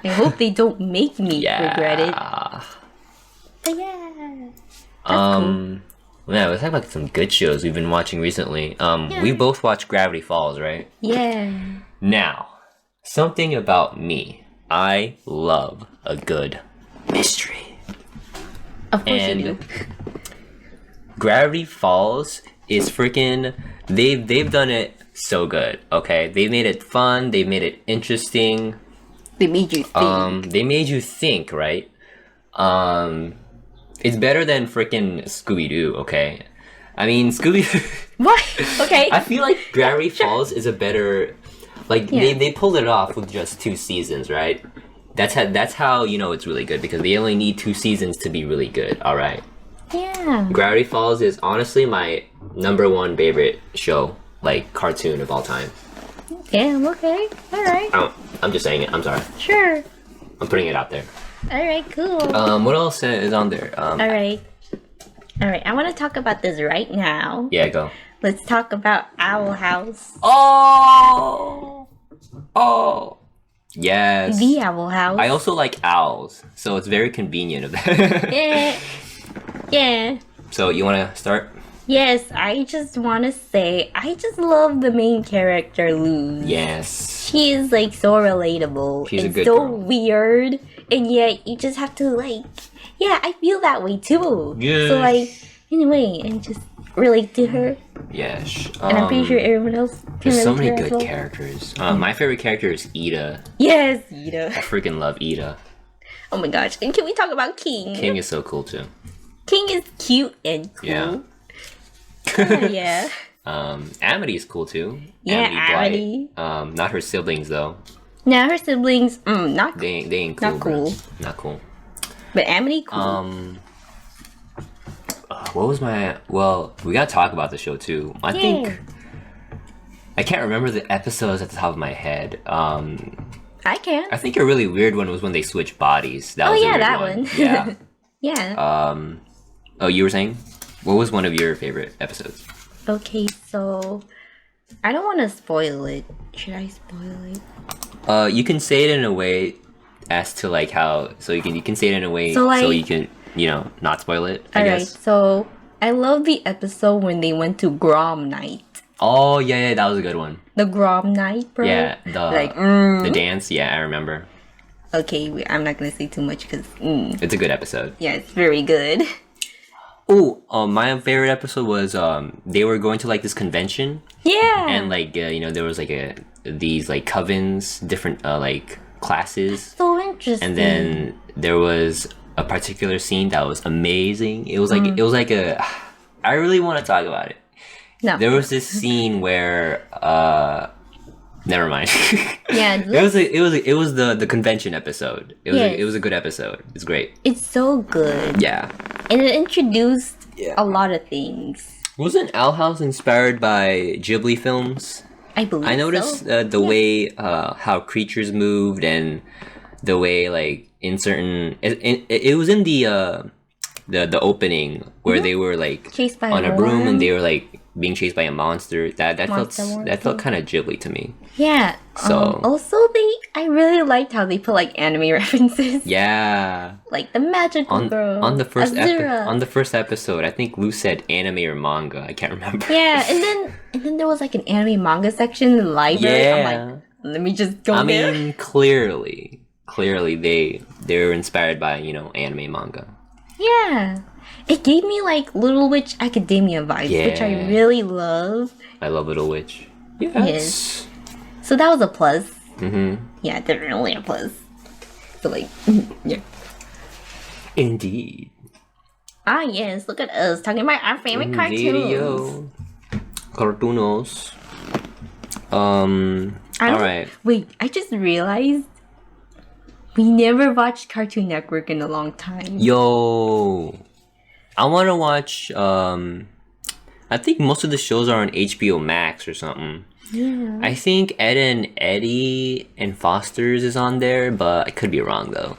I hope they don't make me Yeah. regret it. But yeah. Yeah, let's talk about some good shows we've been watching recently. We both watched Gravity Falls, right? Yeah. Now, something about me. I love a good mystery. Of course you And do. Gravity Falls is freaking they've done it so good, okay? They made it fun, they made it interesting. They made you think. They made you think, right? It's better than freaking Scooby-Doo, okay? I mean, What? Okay. I feel like Gravity Falls is a better like Yeah. they pulled it off with just 2 seasons, right? That's how you know it's really good because they only need 2 seasons to be really good, all right? Yeah. Gravity Falls is honestly my #1 favorite show, like cartoon of all time. Damn, okay. Alright. I'm just saying it. I'm sorry. Sure. I'm putting it out there. Alright, cool. What else is on there? Alright. Alright, I want to talk about this right now. Yeah, go. Let's talk about Owl House. Oh, yes. The Owl House. I also like owls, so it's very convenient of that. Yeah. Yeah. So you want to start? Yes, I just want to say, I just love the main character, Luz. Yes. She is, like, so relatable. She's a and good so girl. weird. And yet, you just have to, like... Yeah, I feel that way, too. Yes. So, like, anyway, and just relate to her. Yes. And I'm pretty sure everyone else can There's so relate many to her as good well. characters. My favorite character is Ida. Yes, Ida. I freaking love Ida. Oh my gosh. And can we talk about King? King is so cool too. King is cute and cool. Yeah. Yeah. Amity is cool too. Yeah, Amity. Blight. Not her siblings though. Now her siblings, not They ain't cool. Not bro. cool. Not cool. but Amity cool. What was my? Well, we gotta talk about the show too. I think I can't remember the episodes at the top of my head. I can. I think a really weird one was when they switched bodies. That Oh was a yeah, weird that one. one. Yeah. Yeah. Oh, you were saying? What was one of your favorite episodes? Okay, so I don't want to spoil it. Should I spoil it? You can say it in a way as to like how, so you can say it in a way So, so like- you can, you know, not spoil it, I Alright, guess. so I love the episode when they went to Grom Night. Oh, yeah, that was a good one. The Grom Night, bro. Yeah, the dance, yeah, I remember. Okay, I'm not gonna say too much because It's a good episode. yeah, it's very good. Oh, my favorite episode was they were going to like this convention Yeah. and like you know there was like these like covens, different like classes, So interesting. and then there was a particular scene that was amazing. It was like a I really want to talk about it. no. There was this scene where never mind. Yeah, it was the convention episode. Yes. It was a good episode. It's great. it's so good. Yeah. And it introduced a lot of things. Wasn't Owl House inspired by Ghibli films? I believe I noticed so. the way how creatures moved and the way like in certain it was in the opening where they were like Chased by on a a broom worm. and they were like being chased by a monster. That Monster worm felt kind of Ghibli to me. Yeah. So- Also, I really liked how they put like anime references, Yeah. like the magical girl On the first Azura. on the first episode, I think Lou said anime or manga. I can't remember. Yeah, and then there was like an anime manga section in the library. Yeah. I'm like, let me just go I there. mean, clearly they were inspired by, you know, anime manga. Yeah. It gave me like Little Witch Academia vibes, which I Yeah. really love. I love Little Witch. Yes. So that was a plus. Mm-hmm. Yeah, definitely a plus. So like, yeah. Indeed. Ah yes, look at us talking about our favorite cartoons. Video. Cartoonos. I don't- Alright. Wait, I just realized we never watched Cartoon Network in a long time. Yo. I wanna watch I think most of the shows are on HBO Max or something. Yeah. I think Ed and Eddie and Foster's is on there, but I could be wrong though.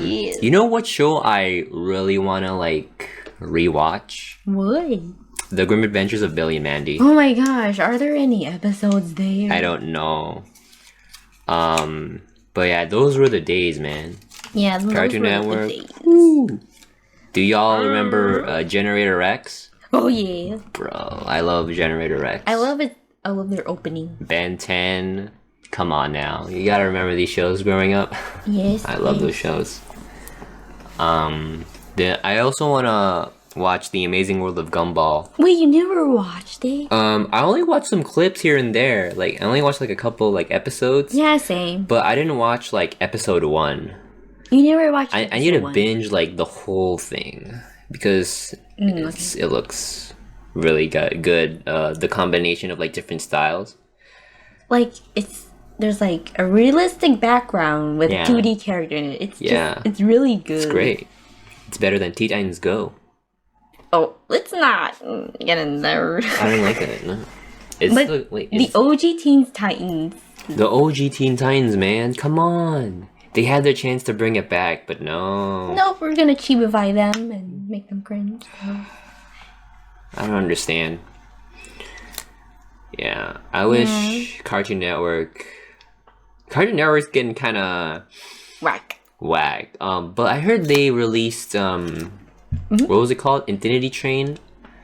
Yes. You know what show I really wanna like rewatch? What? The Grim Adventures of Billy and Mandy. Oh my gosh, are there any episodes there? I don't know. But yeah, those were the days, man. Yeah, those Cartoon were the Network. days. Do y'all remember Generator X? Oh yeah. Bro, I love Generator X. I love it. I love their opening. Ben 10. Come on now. You gotta remember these shows growing up. Yes. I love yes. those shows. I also wanna watch The Amazing World of Gumball. Wait, you never watched it? I only watched some clips here and there. Like I only watched like a couple like episodes. Yeah, same. But I didn't watch like episode 1. You never watched. I need to episode one. binge like the whole thing because it looks really good. The combination of like different styles. Like there's like a realistic background with Yeah. 2D character in it. It's Yeah. just, it's really good. It's great. It's better than Teen Titans Go. Oh, let's not get in there. I don't like it. No. It's But it's the OG Teens Titans. the OG Teen Titans, man. Come on. They had their chance to bring it back, but no. Nope, we're gonna chibify them and make them cringe. So. I don't understand. Yeah, I wish Cartoon Network's getting kind of Whack. whack. But I heard they released what was it called? Infinity Train.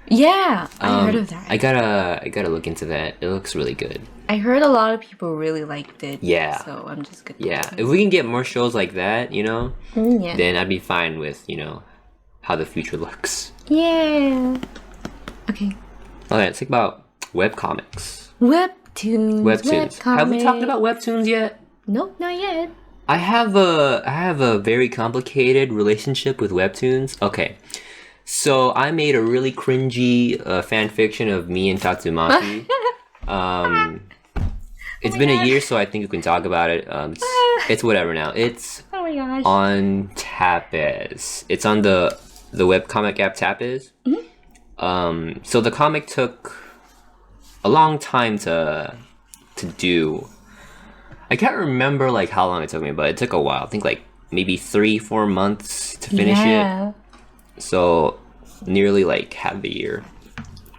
Yeah, I heard of that. I gotta look into that. It looks really good. I heard a lot of people really liked it. Yeah. So I'm just gonna. Yeah, if we can get more shows like that, you know, Yeah. then I'd be fine with, you know, how the future looks. Yeah. Okay. Okay, let's think about webcomics. Webtoons. Webtoons. Have we talked webcomics. about webtoons yet? Nope, not yet. I have a very complicated relationship with webtoons. Okay. So I made a really cringy fan fiction of me and Tatsumaki. It's been a year, so I think we can talk about it. It's whatever now. It's Oh my gosh. on Tapiz. It's on the webcomic app Tapiz. So the comic took a long time to do. I can't remember like how long it took me, but it took a while. I think like maybe 3-4 months to finish it. so nearly like half a year.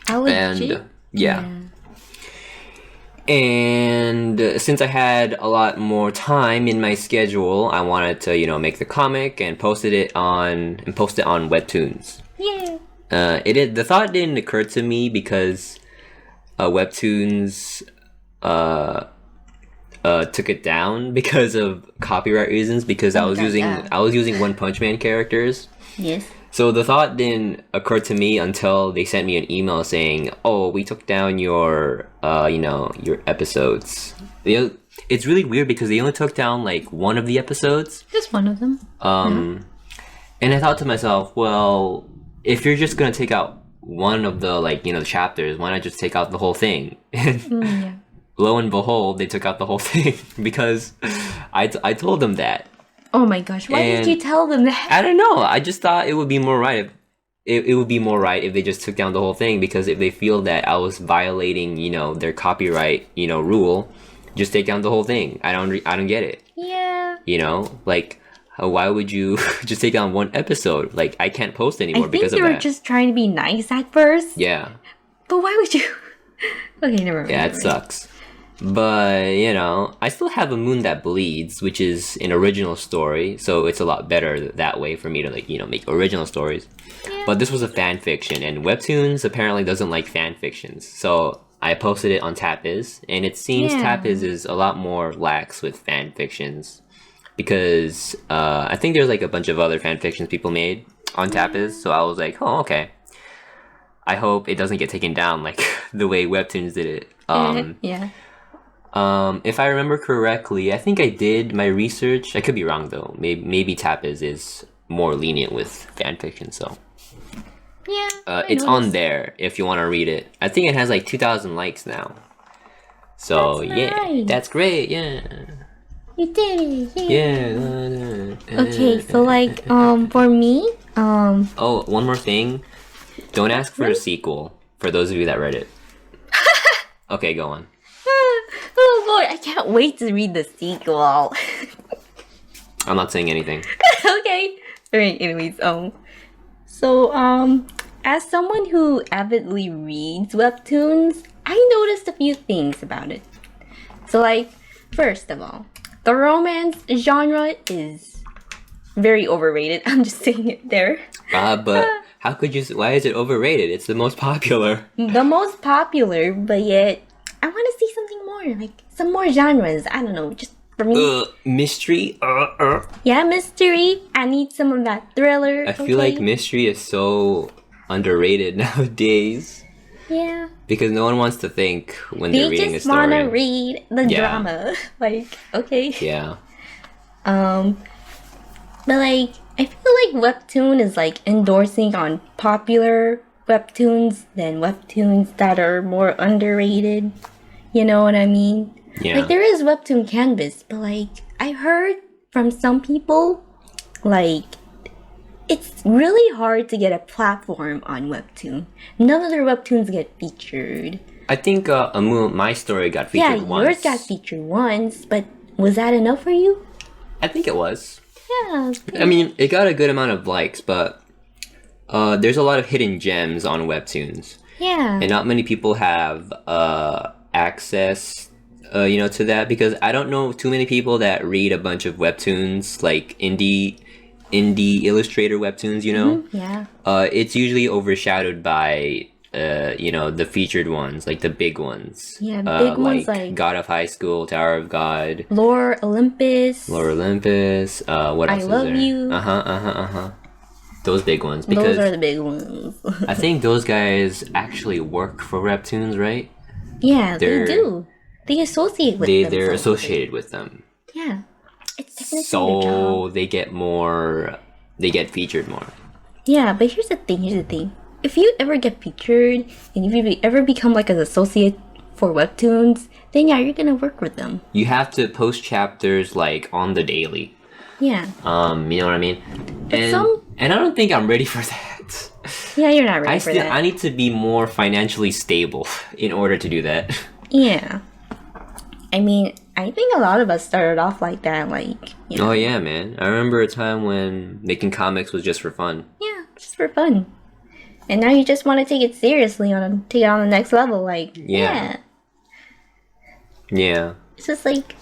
Oh, And legit? yeah. And since I had a lot more time in my schedule, I wanted to, make the comic and post it on Webtoons. Yeah. The thought didn't occur to me because Webtoons took it down because of copyright reasons, because I was using One Punch Man characters. Yes. So the thought didn't occur to me until they sent me an email saying, "Oh, we took down your your episodes." It's really weird because they only took down like one of the episodes. Just one of them. And I thought to myself, well, if you're just gonna take out one of the chapters, why not just take out the whole thing? Yeah. Lo and behold, they took out the whole thing because I told them that. Oh my gosh! Why did you tell them that? I don't know. I just thought it would be more right if it would be more right if they just took down the whole thing, because if they feel that I was violating, their copyright, rule, just take down the whole thing. I don't get it. Yeah. Why would you just take down one episode? Like, I can't post anymore because of that. I think they were just trying to be nice at first. Yeah. But why would you? Okay, never mind. Yeah, it sucks. But, I still have A Moon That Bleeds, which is an original story, so it's a lot better that way for me to, make original stories. Yeah. But this was a fan fiction, and Webtoons apparently doesn't like fan fictions. So I posted it on Tapiz, and it seems Tapiz is a lot more lax with fan fictions. Because I think there's, a bunch of other fan fictions people made on Tapiz, so I was like, oh, okay. I hope it doesn't get taken down like the way Webtoons did it. Yeah. If I remember correctly, I think I did my research. I could be wrong though. Maybe Tapiz is more lenient with fanfiction, so yeah. It's on there if you want to read it. I think it has 2,000 likes now. So that's great. Yeah, you did it. Yeah. Okay, so for me, Oh, one more thing. Don't ask for a sequel. For those of you that read it. Okay, go on. Oh boy, I can't wait to read the sequel. I'm not saying anything. Okay. Alright, anyways, as someone who avidly reads webtoons, I noticed a few things about it. So first of all, the romance genre is very overrated. I'm just saying it there. But how could you? Why is it overrated? It's the most popular. The most popular, but yet I want to see something more, some more genres. I don't know, just for me. Mystery. Yeah, mystery. I need some of that thriller. I feel like mystery is so underrated nowadays. Yeah. Because no one wants to think when they're reading a story. They just want to read the drama. Okay. Yeah. But I feel like Webtoon is endorsing on popular webtoons than webtoons that are more underrated. You know what I mean? Yeah. There is Webtoon Canvas, but I heard from some people, it's really hard to get a platform on Webtoon. None of their webtoons get featured. I think My Story got featured once. Yeah, yours got featured once, but was that enough for you? I think it was. Yeah. I mean, it got a good amount of likes, but there's a lot of hidden gems on Webtoons. Yeah. And not many people have access, to that, because I don't know too many people that read a bunch of Webtoons, indie illustrator Webtoons, Mm-hmm. Yeah. It's usually overshadowed by, the featured ones, the big ones. Yeah, big ones God of High School, Tower of God. Lore Olympus. What else is there? I Love You. Those big ones. Because those are the big ones. I think those guys actually work for Webtoons, right? Yeah, they do. They associate with them. They're associated with them. Yeah. It's technically so their job. they get featured more. Yeah, but here's the thing. If you ever get featured, and if you ever become an associate for Webtoons, then yeah, you're gonna work with them. You have to post chapters on the daily. Yeah. You know what I mean? And I don't think I'm ready for that. Yeah, you're not ready for that. I need to be more financially stable in order to do that. Yeah. I mean, I think a lot of us started off like that, Oh yeah, man. I remember a time when making comics was just for fun. Yeah. just for fun. And now you just want to take it seriously take it on the next level. Like, Yeah. It's just like...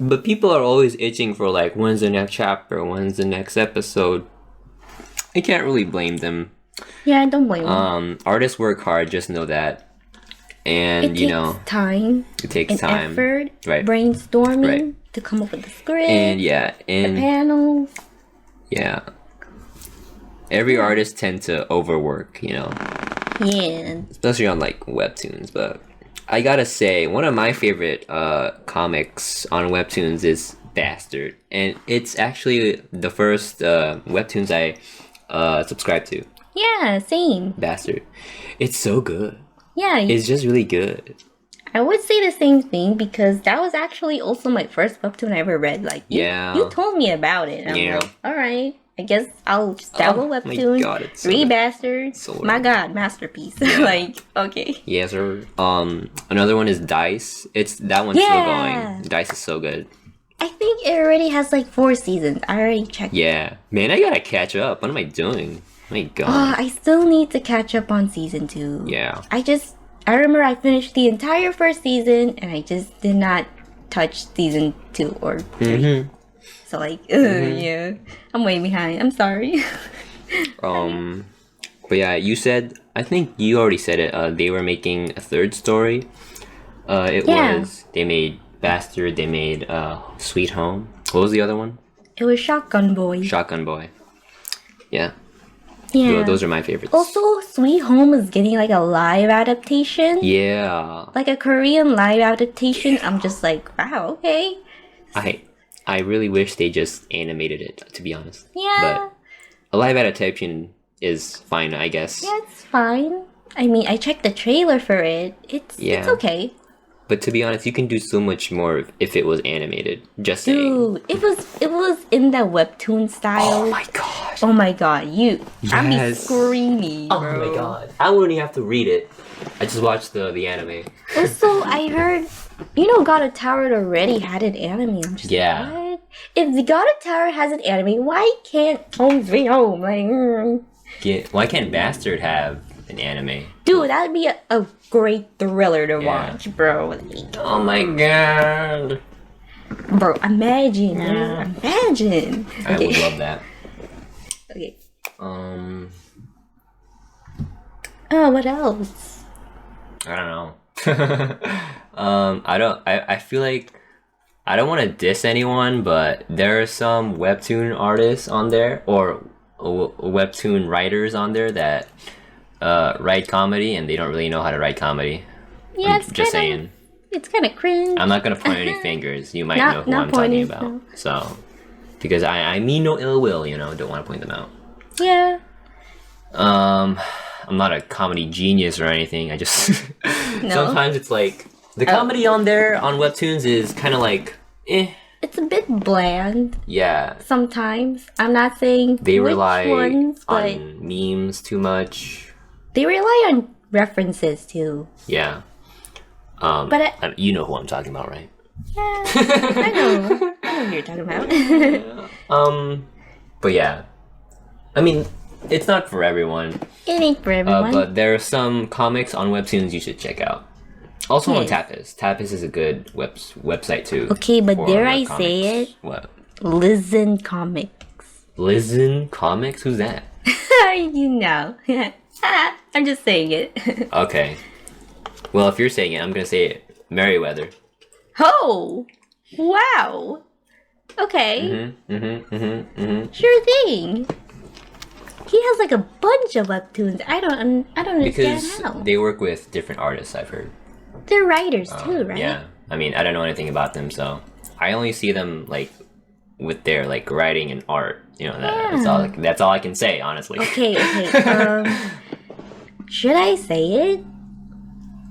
But people are always itching for like, when's the next chapter? When's the next episode? I can't really blame them. Yeah, I don't blame them. Artists work hard, just know that. And, It takes time. It takes and time. effort. Right. Brainstorming. Right. To come up with the script. And, the panels. Yeah. Every artist tend to overwork, Yeah. especially on like webtoons. But I gotta say, one of my favorite comics on webtoons is Bastard, and it's actually the first webtoons I subscribe to. Yeah, same. Bastard, it's so good. Yeah, It's just really good. I would say the same thing because that was actually also my first webtoon I ever read. Like, you told me about it. And I'm like, all right, I guess I'll just download Webtoon. My God, it's so read good. Bastard. So my good. God, masterpiece. Like, okay. Yes, sir. Another one is Dice. That one's still going. Dice is so good. I think it already has like 4 seasons. I already checked. Yeah, man, I gotta catch up. What am I doing? My God. I still need to catch up on season 2. Yeah. I remember I finished the entire first season and I just did not touch season 2 or 3. So like, yeah, I'm way behind. I'm sorry. But yeah, you said, I think you already said it. They were making a third story. They made Bastard. They made Sweet Home. What was the other one? It was Shotgun Boy. Shotgun Boy. Yeah. Yeah. Those are my favorites. Also, Sweet Home is getting like a live adaptation. Yeah. Like a Korean live adaptation. I'm just like, wow, okay. I really wish they just animated it, to be honest. Yeah. But a live adaptation is fine, I guess. Yeah, it's fine. I mean, I checked the trailer for it. It's okay. But to be honest, you can do so much more if it was animated. Just saying. Dude, it was in that webtoon style. Oh my god. Oh my god, I'd be screaming, Oh bro. my god. I wouldn't even have to read it. I just watched the anime. Also, I heard, God of Tower already had an anime. I'm just like, what? If the God of Tower has an anime, why can't Home Sweet Home? Like, Why can't Bastard have an anime? Dude, that'd be a great thriller to watch, bro. Like, Oh my god. bro, imagine, dude. Imagine. I would love that. Okay. Um, Oh, what else? I don't know. I feel like I don't want to diss anyone, but there are some webtoon artists on there or webtoon writers on there that write comedy and they don't really know how to write comedy. Yeah, I'm just saying. It's kind of cringe. I'm not gonna point any fingers. You might know who I'm talking about. No. So, because I mean no ill will, don't want to point them out. Yeah. I'm not a comedy genius or anything. I just sometimes it's like the comedy on there on webtoons is kind of like It's a bit bland yeah. sometimes. I'm not saying They rely which ones, but on memes too much. they rely on references too. Yeah. But you know who I'm talking about, right? yeah, I know what you're talking about. But yeah, I mean, it's not for everyone. It ain't for everyone. But there are some comics on webtoons you should check out. Also on Yes. Tapas. Tapas is a good website too. Okay, but for dare I webcomics. say it? What? Listen Comics. Listen Comics? Who's that? You know. I'm just saying it. Okay. Well, if you're saying it, I'm gonna say it. Merriweather. Oh! Wow! Okay. Sure thing. He has like a bunch of webtoons. I don't understand Because how. they work with different artists, I've heard. They're writers too, right? Yeah. I mean, I don't know anything about them, so I only see them like with their like writing and art. That's all I can say, honestly. Okay. Should I say it?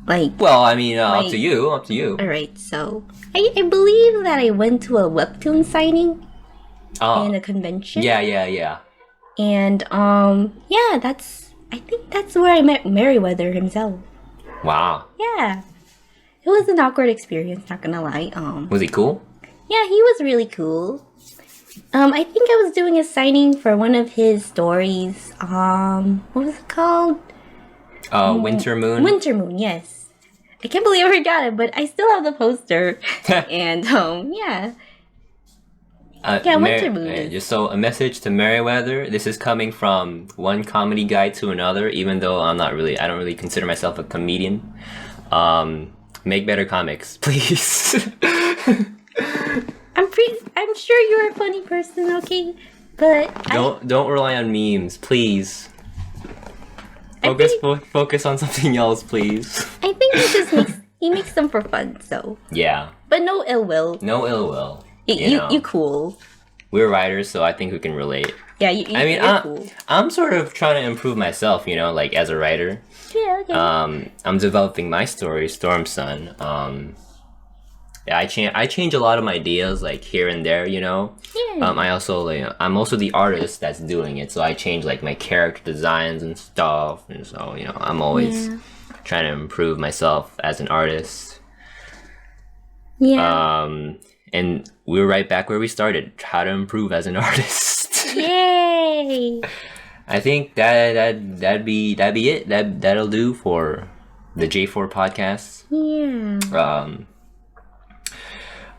Like, Well, I mean, up to you. alright, so I believe that I went to a webtoon signing Oh, in a convention. yeah. And I think that's where I met Merriweather himself. Wow. Yeah. It was an awkward experience, not gonna lie. Was he cool? Yeah, he was really cool. I think I was doing a signing for one of his stories. What was it called? Winter Moon. Winter Moon, yes. I can't believe I forgot it, but I still have the poster. And yeah. Winter Moon. Just so a message to Meriwether. This is coming from one comedy guy to another. Even though I don't really consider myself a comedian. Make better comics, please. I'm sure you're a funny person, okay? But don't rely on memes, please. Focus on something else, please. I think he makes them for fun, so. Yeah. But no ill will. No ill will. You cool. We're writers, so I think we can relate. Yeah, you're cool. I'm sort of trying to improve myself, like as a writer. Yeah, okay. I'm developing my story, Storm Sun. I change a lot of my ideas like here and there, Yeah. I'm also the artist that's doing it, so I change like my character designs and stuff, and so I'm always trying to improve myself as an artist. Yeah. And we're right back where we started. How to improve as an artist. Yay! I think that'd be it. That'll do for the J4 podcast. Yeah.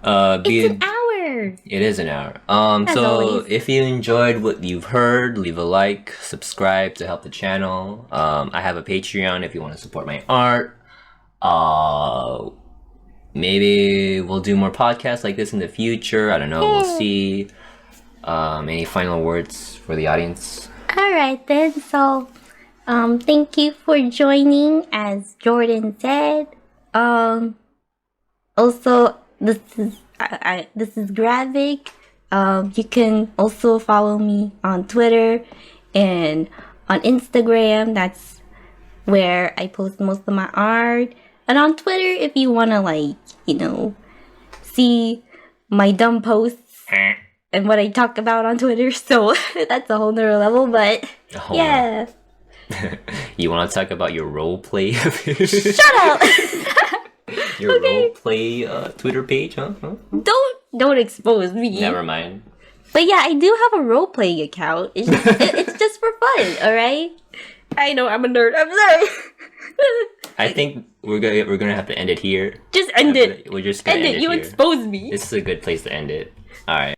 It's an hour. It is an hour. As so always. if you enjoyed what you've heard, leave a like, subscribe to help the channel. I have a Patreon if you want to support my art. Maybe we'll do more podcasts like this in the future. I don't know. We'll see. Any final words for the audience? All right then. So, thank you for joining. As Jordan said. Also, this is Graviqc. You can also follow me on Twitter and on Instagram. That's where I post most of my art. And on Twitter, if you wanna see my dumb posts and what I talk about on Twitter. So that's a whole nother level. But yeah. You want to talk about your role play? Shut up. Your role play Twitter page, huh? Don't expose me. Never mind. But yeah, I do have a role playing account. It's just for fun, all right? I know I'm a nerd. I'm sorry. I think we're gonna have to end it here. Just end it. We're just gonna end it. You here. expose me. This is a good place to end it. All right.